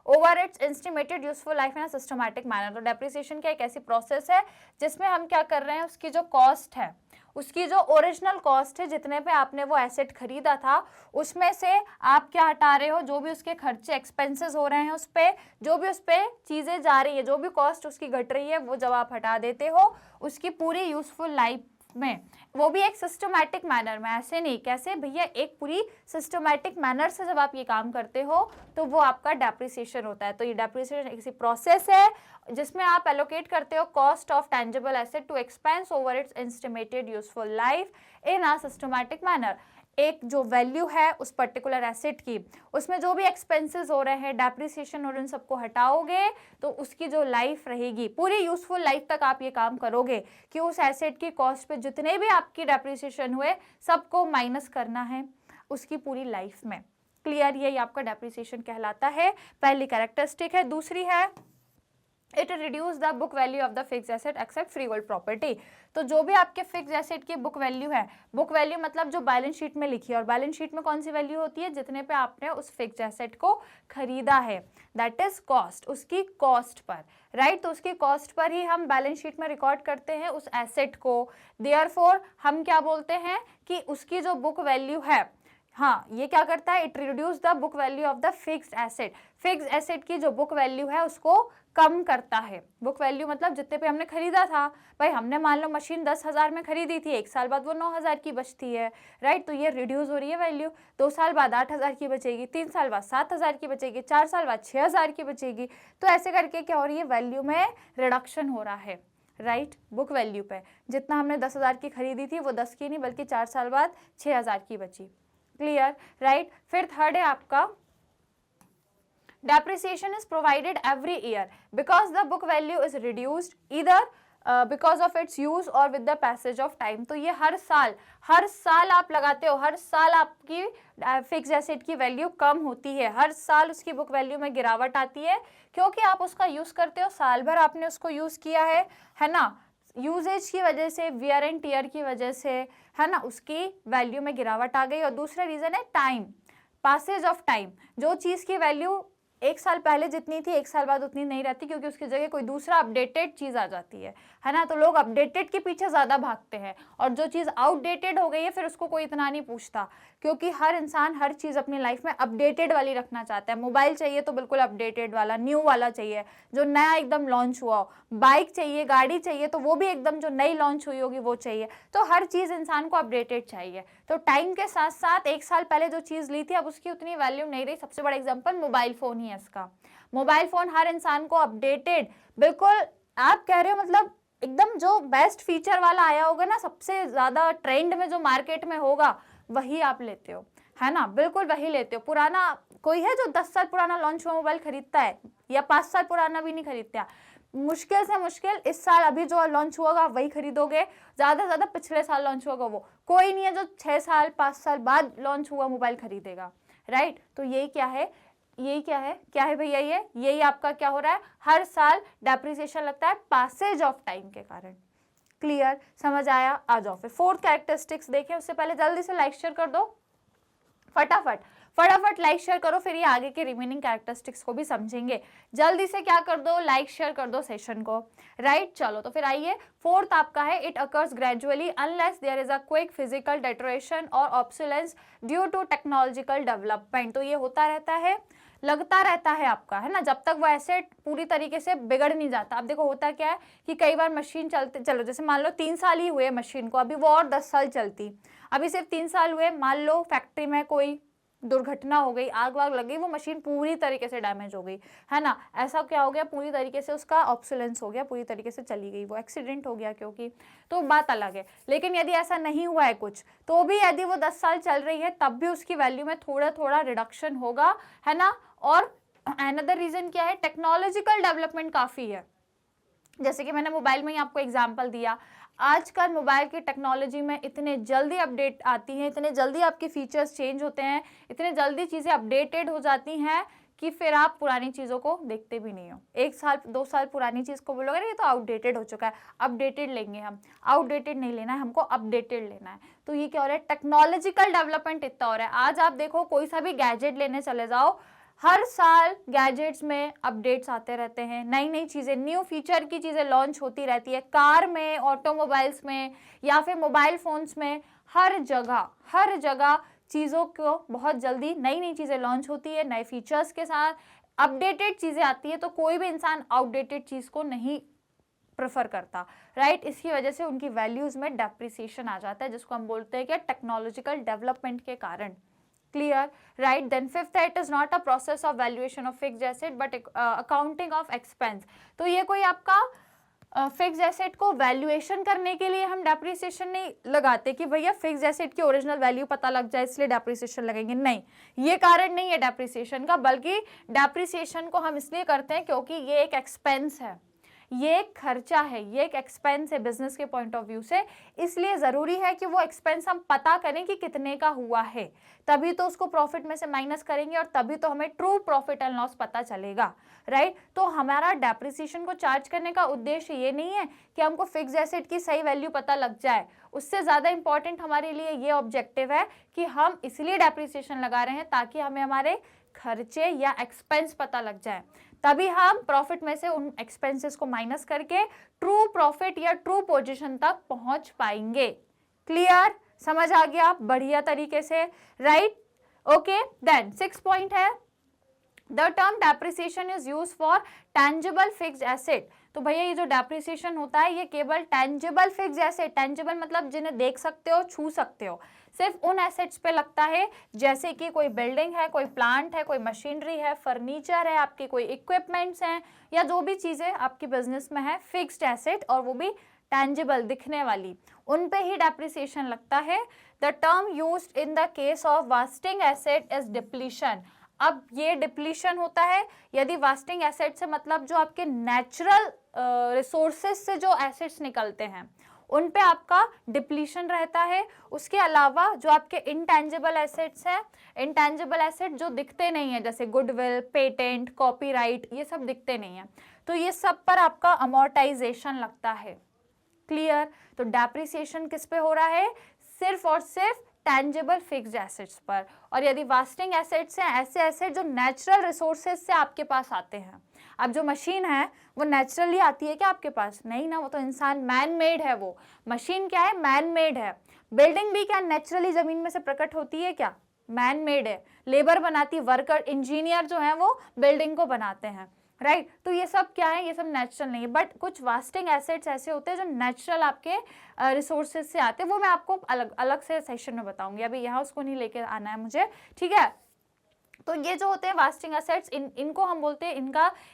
over its estimated useful life in a systematic manner. तो डेप्रिसिएशन क्या एक ऐसी प्रोसेस है जिसमें हम क्या कर रहे हैं, उसकी जो कॉस्ट है, उसकी जो ओरिजिनल कॉस्ट है, जितने पे आपने वो एसेट खरीदा था, उसमें से आप क्या हटा रहे हो, जो भी उसके खर्चे एक्सपेंसेस हो रहे हैं उस पे, जो भी उस पे चीज़ें जा रही है, जो भी कॉस्ट उसकी घट रही है, वो जब आप हटा देते हो उसकी पूरी यूजफुल लाइफ में, वो भी एक सिस्टमैटिक मैनर में। ऐसे नहीं, कैसे भैया, एक पूरी सिस्टमैटिक मैनर से जब आप ये काम करते हो तो वो आपका डेप्रिसिएशन होता है। तो ये डेप्रिसिएशन एक प्रोसेस है जिसमें आप एलोकेट करते हो cost of tangible asset to expense over its estimated useful life in a systematic manner. एक जो वैल्यू है उस पर्टिकुलर एसेट की, उसमें जो भी एक्सपेंसेस हो रहे हैं, डेप्रिसिएशन और उन सबको हटाओगे तो उसकी जो लाइफ रहेगी, पूरी यूजफुल लाइफ तक आप ये काम करोगे कि उस एसेट की कॉस्ट पे जितने भी आपकी डेप्रिसिएशन हुए सबको माइनस करना है उसकी पूरी लाइफ में। क्लियर? यही आपका डेप्रिसिएशन कहलाता है। पहली कैरेक्टरिस्टिक है। दूसरी है it reduce the book value of the fix asset except free hold property. तो जो भी आपके फिक्स एसेट की बुक वैल्यू है, बुक वैल्यू मतलब जो बैलेंस शीट में लिखी है, और बैलेंस शीट में कौन सी वैल्यू होती है, जितने पे आपने उस फिक्स एसेट को खरीदा है, दैट इज कॉस्ट, उसकी कॉस्ट पर, राइट। तो उसकी कॉस्ट पर ही हम बैलेंस शीट में रिकॉर्ड करते हैं उस एसेट को। देयरफॉर हम क्या बोलते हैं कि उसकी जो बुक वैल्यू है, हाँ, ये क्या करता है, it reduce the book value of the fixed asset. Fixed asset की जो बुक वैल्यू है उसको कम करता है। बुक वैल्यू मतलब जितने पे हमने खरीदा था, भाई हमने मान लो मशीन 10,000 में खरीदी थी, 1 साल बाद वो 9,000 की बचती है, राइट। तो ये रिड्यूस हो रही है वैल्यू। 2 साल बाद 8,000 की बचेगी, 3 साल बाद 7,000 की बचेगी, 4 साल बाद 6,000 की बचेगी। तो ऐसे करके क्या हो रही है, वैल्यू में रिडक्शन हो रहा है, राइट। बुक वैल्यू पे जितना हमने 10,000 की खरीदी थी वो 10 की नहीं बल्कि 4 साल बाद 6,000 की बची। Clear, right. फिर थर्ड है आपका depreciation is provided every year because the book value is reduced either because of its use or with the passage of time। तो ये हर साल आप लगाते हो, हर साल आपकी फिक्स एसेट की वैल्यू कम होती है, हर साल उसकी बुक वैल्यू में गिरावट आती है, क्योंकि आप उसका यूज करते हो, साल भर आपने उसको यूज किया है ना, यूजेज की वजह से, वियर एंड टीयर की वजह से, है ना, उसकी वैल्यू में गिरावट आ गई। और दूसरा रीजन है टाइम, पासेज ऑफ टाइम। जो चीज़ की वैल्यू 1 साल पहले जितनी थी 1 साल बाद उतनी नहीं रहती, क्योंकि उसकी जगह कोई दूसरा अपडेटेड चीज़ आ जाती है ना। तो लोग अपडेटेड के पीछे ज़्यादा भागते हैं, और जो चीज़ आउटडेटेड हो गई है फिर उसको कोई इतना नहीं पूछता, क्योंकि हर इंसान हर चीज़ अपनी लाइफ में अपडेटेड वाली रखना चाहता है। मोबाइल चाहिए तो बिल्कुल अपडेटेड वाला, न्यू वाला चाहिए, जो नया एकदम लॉन्च हुआ हो। बाइक चाहिए, गाड़ी चाहिए तो वो भी एकदम जो नई लॉन्च हुई होगी वो चाहिए। तो हर चीज़ इंसान को अपडेटेड चाहिए। तो टाइम के साथ साथ 1 साल पहले जो चीज़ ली थी अब उसकी उतनी वैल्यू नहीं रही। सबसे बड़ा एग्जाम्पल मोबाइल फ़ोन ही है इसका। मोबाइल फ़ोन हर इंसान को अपडेटेड, बिल्कुल आप कह रहे हो मतलब एकदम जो बेस्ट फीचर वाला आया होगा ना, सबसे ज़्यादा ट्रेंड में जो मार्केट में होगा वही आप लेते हो, है ना, बिल्कुल वही लेते हो। पुराना कोई है जो 10 साल पुराना लॉन्च हुआ मोबाइल खरीदता है, या 5 साल पुराना भी नहीं खरीदता। मुश्किल से मुश्किल इस साल अभी जो लॉन्च हुआ वही खरीदोगे, ज़्यादा से ज़्यादा पिछले साल लॉन्च होगा वो। कोई नहीं है जो 6 साल 5 साल बाद लॉन्च हुआ मोबाइल खरीदेगा, राइट। तो यही क्या है, क्या है भैया, यही आपका क्या हो रहा है, हर साल डेप्रिसिएशन लगता है पासेज ऑफ टाइम के कारण। क्लियर, समझ आया? आ जाओ फिर फोर्थ कैरेक्टरिस्टिक्स देखें। उससे पहले जल्दी से लाइक शेयर कर दो, फटाफट लाइक शेयर करो, फिर ये आगे के रिमेनिंग कैरेक्टरिस्टिक्स को भी समझेंगे। जल्दी से क्या कर दो, लाइक शेयर कर दो सेशन को, राइट। चलो तो फिर आइए, फोर्थ आपका है it occurs gradually unless there is a quick physical deterioration और obsolescence due to technological development. तो ये होता रहता है, लगता रहता है आपका, है ना, जब तक वो एसेट पूरी तरीके से बिगड़ नहीं जाता। अब देखो होता क्या है कि कई बार मशीन चलते, चलो जैसे मान लो 3 साल ही हुए मशीन को, अभी वो और 10 साल चलती, अभी सिर्फ 3 साल हुए, मान लो फैक्ट्री में कोई दुर्घटना हो गई, आग वाग लग गई, वो मशीन पूरी तरीके से डैमेज हो गई, है ना, ऐसा क्या हो गया, पूरी तरीके से उसका ऑब्सोलेंस हो गया, पूरी तरीके से चली गई, वो एक्सीडेंट हो गया क्योंकि, तो बात अलग है। लेकिन यदि ऐसा नहीं हुआ है कुछ, तो भी यदि वो 10 साल चल रही है तब भी उसकी वैल्यू में थोड़ा थोड़ा रिडक्शन होगा, है ना। और अनदर रीजन क्या है, टेक्नोलॉजिकल डेवलपमेंट काफ़ी है। जैसे कि मैंने मोबाइल में ही आपको एग्जांपल दिया, आजकल मोबाइल की टेक्नोलॉजी में इतने जल्दी अपडेट आती हैं, इतने जल्दी आपके फीचर्स चेंज होते हैं, इतने जल्दी चीज़ें अपडेटेड हो जाती हैं कि फिर आप पुरानी चीज़ों को देखते भी नहीं हो। 1 साल 2 साल पुरानी चीज़ को बोलोगे ना ये तो आउटडेटेड हो चुका है, अपडेटेड लेंगे हम, आउटडेटेड नहीं लेना है हमको, अपडेटेड लेना है। तो ये क्या हो रहा है, टेक्नोलॉजिकल डेवलपमेंट इतना हो रहा है। आज आप देखो कोई सा भी गैजेट लेने चले जाओ, हर साल गैजेट्स में अपडेट्स आते रहते हैं, नई नई चीज़ें, न्यू फीचर की चीज़ें लॉन्च होती रहती है, कार में, ऑटोमोबाइल्स में, या फिर मोबाइल फ़ोन्स में, हर जगह चीज़ों को बहुत जल्दी नई नई चीज़ें लॉन्च होती है, नए फीचर्स के साथ अपडेटेड चीज़ें आती है। तो कोई भी इंसान आउटडेटेड चीज़ को नहीं प्रेफर करता, राइट। इसकी वजह से उनकी वैल्यूज़ में डेप्रिसिएशन आ जाता है, जिसको हम बोलते हैं कि टेक्नोलॉजिकल डेवलपमेंट के कारण। Clear, right? Then fifth, it is not a process of valuation of fixed asset but accounting of expense. तो ये कोई आपका फिक्स एसेट को वैल्यूएशन करने के लिए हम डेप्रिसिएशन नहीं लगाते कि भैया फिक्स एसेट की ओरिजिनल वैल्यू पता लग जाए इसलिए डेप्रिसिएशन लगेंगे, नहीं, ये कारण नहीं है डेप्रिसिएशन का, बल्कि डेप्रिसिएशन को हम इसलिए करते हैं क्योंकि ये एक एक्सपेंस है, ये एक खर्चा है, ये एक एक्सपेंस है बिजनेस के पॉइंट ऑफ व्यू से। इसलिए ज़रूरी है कि वो एक्सपेंस हम पता करें कि कितने का हुआ है, तभी तो उसको प्रॉफिट में से माइनस करेंगे और तभी तो हमें ट्रू प्रॉफिट एंड लॉस पता चलेगा, राइट। तो हमारा डेप्रिसिएशन को चार्ज करने का उद्देश्य ये नहीं है कि हमको फिक्स एसेट की सही वैल्यू पता लग जाए, उससे ज़्यादा इंपॉर्टेंट हमारे लिए ये ऑब्जेक्टिव है कि हम इसलिए डेप्रिसिएशन लगा रहे हैं ताकि हमें हमारे खर्चे या एक्सपेंस पता लग जाए, तभी हम प्रॉफिट में से उन एक्सपेंसेस को माइनस करके ट्रू प्रॉफिट या ट्रू पोजीशन तक पहुंच पाएंगे। क्लियर, समझ आ गया बढ़िया तरीके से, राइट। ओके, देन 6 पॉइंट है, the term depreciation is use for tangible fixed asset. तो भैया ये जो डेप्रिसिएशन होता है ये केवल टेंजिबल फिक्स्ड एसेट, टेंजिबल मतलब जिन्हें देख सकते हो, छू सकते हो, सिर्फ उन एसेट्स पे लगता है जैसे कि कोई बिल्डिंग है, कोई प्लांट है, कोई मशीनरी है, फर्नीचर है, आपके कोई इक्विपमेंट्स हैं, या जो भी चीज़ें आपकी बिजनेस में है फिक्स्ड एसेट और वो भी टेंजिबल दिखने वाली, उन पे ही डेप्रिसिएशन लगता है। The term used in the case of wasting asset is depletion. अब ये डिप्लीशन होता है यदि वास्टिंग एसेट से मतलब जो आपके नेचुरल रिसोर्सेज से जो एसेट्स निकलते हैं उन पे आपका डिप्लीशन रहता है। उसके अलावा जो आपके इंटेंजिबल एसेट्स हैं, इंटेंजिबल एसेट जो दिखते नहीं है जैसे गुडविल, पेटेंट, कॉपीराइट, ये सब दिखते नहीं है, तो ये सब पर आपका अमोर्टाइजेशन लगता है। क्लियर, तो डेप्रिसिएशन किस पे हो रहा है, सिर्फ और सिर्फ टेंजिबल फिक्स्ड एसेट्स पर। और यदि वास्टिंग एसेट्स हैं, ऐसे एसेट जो नेचुरल रिसोर्सेज से आपके पास आते हैं। अब जो मशीन है वो नेचुरली आती है क्या आपके पास, नहीं ना, वो तो इंसान मैन मेड है, वो मशीन क्या है, मैन मेड है। बिल्डिंग भी क्या नेचुरली जमीन में से प्रकट होती है क्या, मैन मेड है, लेबर बनाती, वर्कर, इंजीनियर जो है वो बिल्डिंग को बनाते हैं, राइट। तो ये सब क्या है, ये सब नेचुरल नहीं है, बट कुछ वास्टिंग एसेट्स ऐसे होते हैं जो नेचुरल आपके रिसोर्सेज से आते हैं, वो मैं आपको अलग अलग से सेशन में बताऊंगी, अभी यहाँ उसको नहीं लेके आना है मुझे, ठीक है। तो ये जो होते हैं वास्टिंग एसेट्स, इनको हम बोलते हैं,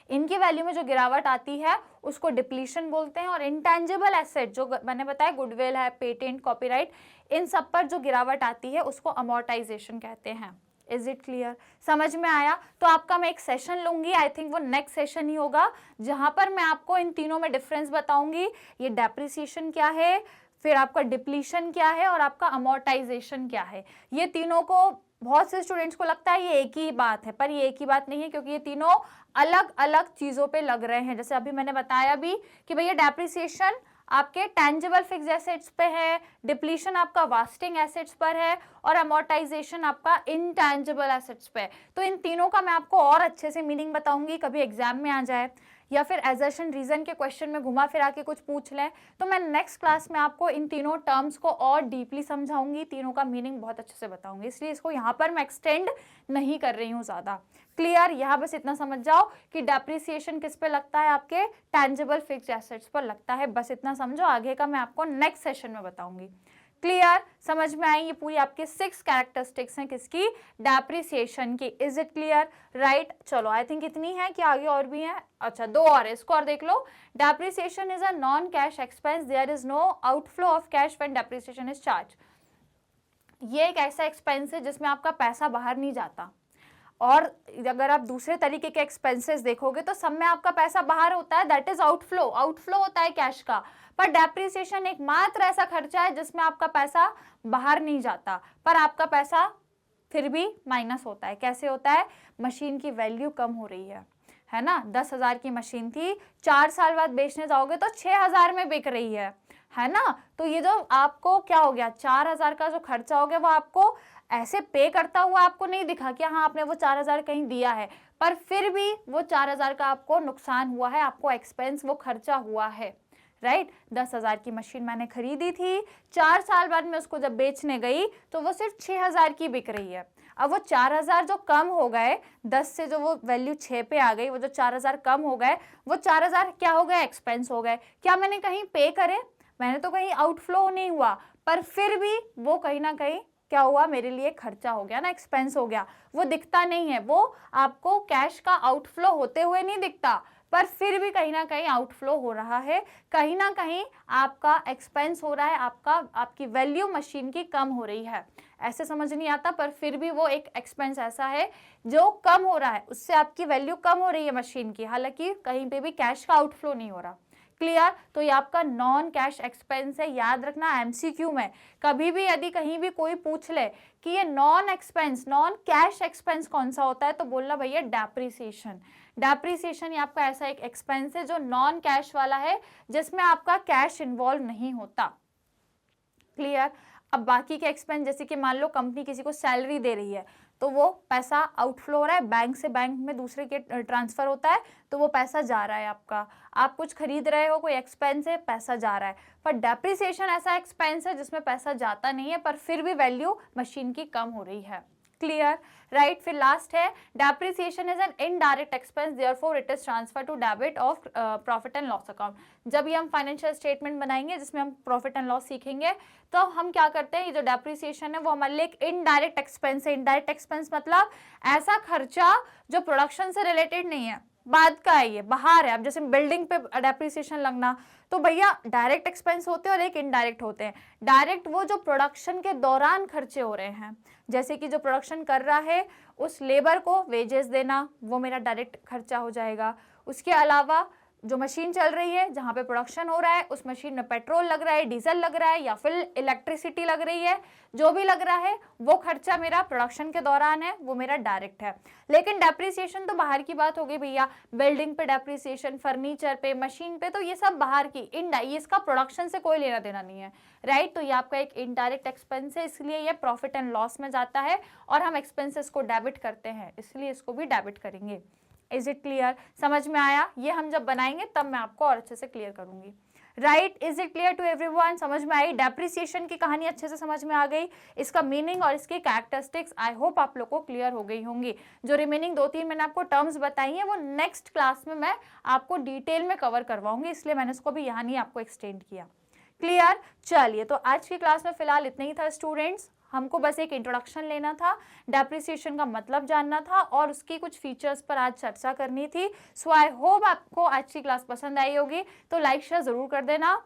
इनकी वैल्यू में जो गिरावट आती है उसको डिप्लीशन बोलते हैं। और इंटेंजिबल एसेट जो मैंने बताया गुडविल है, पेटेंट, कॉपीराइट, इन सब पर जो गिरावट आती है उसको अमोर्टाइजेशन कहते हैं। इज इट क्लियर, समझ में आया। तो आपका मैं एक सेशन लूंगी, आई थिंक वो नेक्स्ट सेशन ही होगा, जहां पर मैं आपको इन तीनों में डिफरेंस बताऊंगी, ये डेप्रिसिएशन क्या है, फिर आपका डिप्लीशन क्या है और आपका अमोर्टाइजेशन क्या है। ये तीनों को बहुत से स्टूडेंट्स को लगता है ये एक ही बात है, पर ये एक ही बात नहीं है, क्योंकि ये तीनों अलग अलग चीजों पे लग रहे हैं। जैसे अभी मैंने बताया भी कि भैया डेप्रिसिएशन आपके टेंजिबल फिक्स्ड एसेट्स पे है, डिप्लीशन आपका वास्टिंग एसेट्स पर है और अमोर्टाइजेशन आपका इंटेंजिबल एसेट्स पे। तो इन तीनों का मैं आपको और अच्छे से मीनिंग बताऊंगी, कभी एग्जाम में आ जाए या फिर एजर्शन रीजन के क्वेश्चन में घुमा फिरा के कुछ पूछ लें, तो मैं नेक्स्ट क्लास में आपको इन तीनों टर्म्स को और डीपली समझाऊंगी, तीनों का मीनिंग बहुत अच्छे से बताऊंगी, इसलिए इसको यहाँ पर मैं एक्सटेंड नहीं कर रही हूँ ज़्यादा। क्लियर, यहाँ बस इतना समझ जाओ कि डेप्रिसिएशन किस पे लगता है, आपके टेंजिबल फिक्स्ड एसेट्स पर लगता है, बस इतना समझो, आगे का मैं आपको नेक्स्ट सेशन में बताऊंगी। क्लियर, समझ में आई? ये पूरी आपकी 6 कैरेक्टरिस्टिक्स हैं किसकी, डेप्रिसिएशन की। Is it clear? राइट, चलो आई थिंक इतनी है कि आगे और भी है। अच्छा, 2 और है, इसको और देख लो। Depreciation is a non cash expense, there is no outflow of cash when depreciation is charge. ये एक ऐसा एक्सपेंस है जिसमें आपका पैसा बाहर नहीं जाता, और अगर आप दूसरे तरीके के एक्सपेंसेस देखोगे तो सब में आपका पैसा बाहर होता है, दैट इज आउटफ्लो, आउटफ्लो होता है कैश का। पर डेप्रिसिएशन एकमात्र ऐसा खर्चा है जिसमें आपका पैसा बाहर नहीं जाता, पर आपका पैसा फिर भी माइनस होता है। कैसे होता है? मशीन की वैल्यू कम हो रही है ना। 10,000 की मशीन थी, 4 साल बाद बेचने जाओगे तो 6,000 में बिक रही है ना। तो ये जो आपको क्या हो गया, 4,000 का जो खर्चा हो गया वो आपको ऐसे पे करता हुआ आपको नहीं दिखा कि हाँ आपने वो 4,000 कहीं दिया है, पर फिर भी वो 4,000 का आपको नुकसान हुआ है, आपको एक्सपेंस, वो खर्चा हुआ है, राइट। 10,000 की मशीन मैंने खरीदी थी, 4 साल बाद में उसको जब बेचने गई तो वो सिर्फ 6,000 की बिक रही है। अब वो 4,000 जो कम हो गए, 10 से जो वो वैल्यू 6 पे आ गई, वो जो 4,000 कम हो गए, वो 4,000 क्या हो गए, एक्सपेंस हो गए। क्या मैंने कहीं पे करे? मैंने तो कहीं आउटफ्लो नहीं हुआ, पर फिर भी वो कहीं ना कहीं क्या हुआ, मेरे लिए खर्चा हो गया ना, एक्सपेंस हो गया। वो दिखता नहीं है, वो आपको कैश का आउटफ्लो होते हुए नहीं दिखता, पर फिर भी कहीं ना कहीं आउटफ्लो हो रहा है, कहीं ना कहीं आपका एक्सपेंस हो रहा है, आपकी वैल्यू मशीन की कम हो रही है। ऐसे समझ नहीं आता, पर फिर भी वो एक एक्सपेंस ऐसा है जो कम हो रहा है, उससे आपकी वैल्यू कम हो रही है मशीन की, हालांकि कहीं पे भी कैश का आउटफ्लो नहीं हो रहा। क्लियर? तो ये आपका नॉन कैश एक्सपेंस है। याद रखना, एमसीक्यू में कभी भी यदि कहीं भी कोई पूछ ले कि ये non expense, non cash expense कौन सा होता है, तो बोलना भैया डेप्रिसिएशन। डेप्रिसिएशन ये आपका ऐसा एक एक्सपेंस है जो नॉन कैश वाला है, जिसमें आपका कैश इन्वॉल्व नहीं होता। क्लियर? अब बाकी के एक्सपेंस, जैसे कि मान लो कंपनी किसी को सैलरी दे रही है, तो वो पैसा आउटफ्लो हो रहा है, बैंक से बैंक में दूसरे के ट्रांसफर होता है, तो वो पैसा जा रहा है आपका। आप कुछ खरीद रहे हो, कोई एक्सपेंस है, पैसा जा रहा है। पर डेप्रिसिएशन ऐसा एक्सपेंस है जिसमें पैसा जाता नहीं है, पर फिर भी वैल्यू मशीन की कम हो रही है। क्लियर? राइट। फिर लास्ट है, depreciation is an indirect expense, therefore it is transfer to debit of profit and loss account. जब ये हम फाइनेंशियल स्टेटमेंट बनाएंगे जिसमें हम प्रॉफिट एंड लॉस सीखेंगे, तो हम क्या करते हैं, ये जो डेप्रिसिएशन है वो हमारे लिए एक इनडायरेक्ट एक्सपेंस है। इनडायरेक्ट एक्सपेंस मतलब ऐसा खर्चा जो प्रोडक्शन से रिलेटेड नहीं है, बाद का है, ये बाहर है। अब जैसे बिल्डिंग पे डेप्रिसिएशन लगना, तो भैया डायरेक्ट एक्सपेंस होते हैं और एक इनडायरेक्ट होते हैं। डायरेक्ट वो जो प्रोडक्शन के दौरान खर्चे हो रहे हैं, जैसे कि जो प्रोडक्शन कर रहा है उस लेबर को वेजेस देना, वो मेरा डायरेक्ट खर्चा हो जाएगा। उसके अलावा जो मशीन चल रही है, जहाँ पे प्रोडक्शन हो रहा है, उस मशीन में पेट्रोल लग रहा है, डीजल लग रहा है, या फिर इलेक्ट्रिसिटी लग रही है, जो भी लग रहा है वो खर्चा मेरा प्रोडक्शन के दौरान है, वो मेरा डायरेक्ट है। लेकिन डेप्रिसिएशन तो बाहर की बात हो गई भैया, बिल्डिंग पे डेप्रिसिएशन, फर्नीचर पे, मशीन पे, तो ये सब बाहर की ये इसका प्रोडक्शन से कोई लेना देना नहीं है, राइट। तो ये आपका एक इनडायरेक्ट एक्सपेंस है, इसलिए ये प्रॉफिट एंड लॉस में जाता है, और हम एक्सपेंसेस को डेबिट करते हैं, इसलिए इसको भी डेबिट करेंगे। Is it clear? समझ में आया? ये हम जब बनाएंगे तब मैं आपको और अच्छे से क्लियर करूंगी। Right? Is it clear to everyone? समझ में आई? डेप्रिसिएशन की कहानी अच्छे से समझ में आ गई, इसका मीनिंग और इसकी कैरेक्टरिस्टिक्स आई होप आप लोग को क्लियर हो गई होंगी। जो रिमेनिंग 2-3 मैंने आपको टर्म्स बताई हैं वो नेक्स्ट क्लास में मैं आपको डिटेल में कवर करवाऊंगी, इसलिए मैंने इसको भी यहाँ नहीं आपको एक्सटेंड किया। क्लियर? चलिए, तो आज की क्लास में फिलहाल इतना ही था स्टूडेंट्स। हमको बस एक इंट्रोडक्शन लेना था, डेप्रिसिएशन का मतलब जानना था, और उसकी कुछ फीचर्स पर आज चर्चा करनी थी। सो आई होप आपको आज की क्लास पसंद आई होगी, तो लाइक शेयर जरूर कर देना।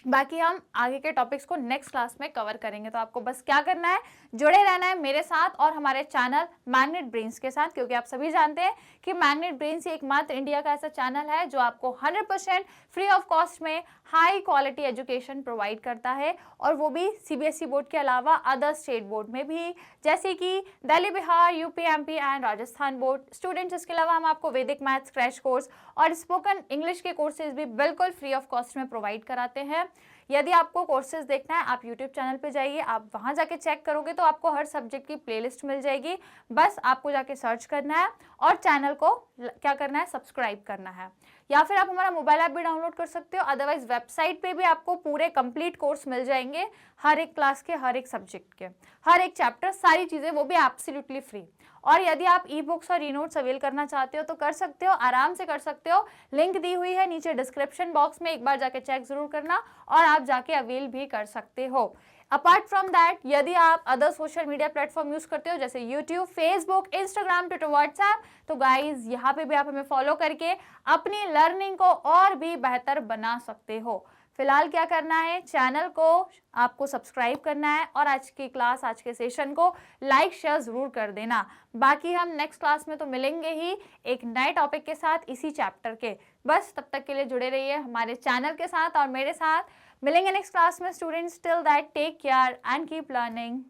बाकी हम आगे के टॉपिक्स को नेक्स्ट क्लास में कवर करेंगे, तो आपको बस क्या करना है, जुड़े रहना है मेरे साथ और हमारे चैनल मैग्नेट ब्रेन्स के साथ, क्योंकि आप सभी जानते हैं कि मैग्नेट ब्रेन्स एकमात्र इंडिया का ऐसा चैनल है जो आपको 100% फ्री ऑफ कॉस्ट में हाई क्वालिटी एजुकेशन प्रोवाइड करता है, और वो भी सीबीएसई बोर्ड के अलावा अदर स्टेट बोर्ड में भी, जैसे कि Delhi, Bihar, UP, MP and Rajasthan board students. इसके अलावा हम आपको वैदिक मैथ्स क्रैश कोर्स और स्पोकन इंग्लिश के कोर्सेज भी बिल्कुल फ्री ऑफ कॉस्ट में प्रोवाइड कराते हैं। यदि आपको कोर्सेज देखना है, आप यूट्यूब चैनल पे जाइए, आप वहां जाके चेक करोगे तो आपको हर सब्जेक्ट की प्लेलिस्ट मिल जाएगी। बस आपको जाके सर्च करना है और चैनल को क्या करना है, सब्सक्राइब करना है, या फिर आप हमारा मोबाइल ऐप भी डाउनलोड कर सकते हो। अदरवाइज वेबसाइट पे भी आपको पूरे कंप्लीट कोर्स मिल जाएंगे, हर एक क्लास के, हर एक सब्जेक्ट के, हर एक चैप्टर, सारी चीज़ें, वो भी एब्सोल्युटली फ्री। और यदि आप ई बुक्स और ई नोट्स अवेल करना चाहते हो तो कर सकते हो, आराम से कर सकते हो। लिंक दी हुई है नीचे डिस्क्रिप्शन बॉक्स में, एक बार जाके चेक जरूर करना और आप जाके अवेल भी कर सकते हो। अपार्ट फ्रॉम दैट, यदि आप other social media platform use करते हो जैसे YouTube, Facebook, Instagram, Twitter, WhatsApp, तो गाइज यहाँ पे भी आप हमें फॉलो करके अपनी लर्निंग को और भी बेहतर बना सकते हो। फिलहाल क्या करना है, चैनल को आपको सब्सक्राइब करना है और आज की क्लास, आज के सेशन को लाइक शेयर जरूर कर देना। बाकी हम नेक्स्ट क्लास में तो मिलेंगे ही एक नए टॉपिक के साथ इसी चैप्टर के। बस तब तक के लिए जुड़े रहिए हमारे चैनल के साथ और मेरे साथ। मिलेंगे नेक्स्ट क्लास में students. Till that take care and keep learning.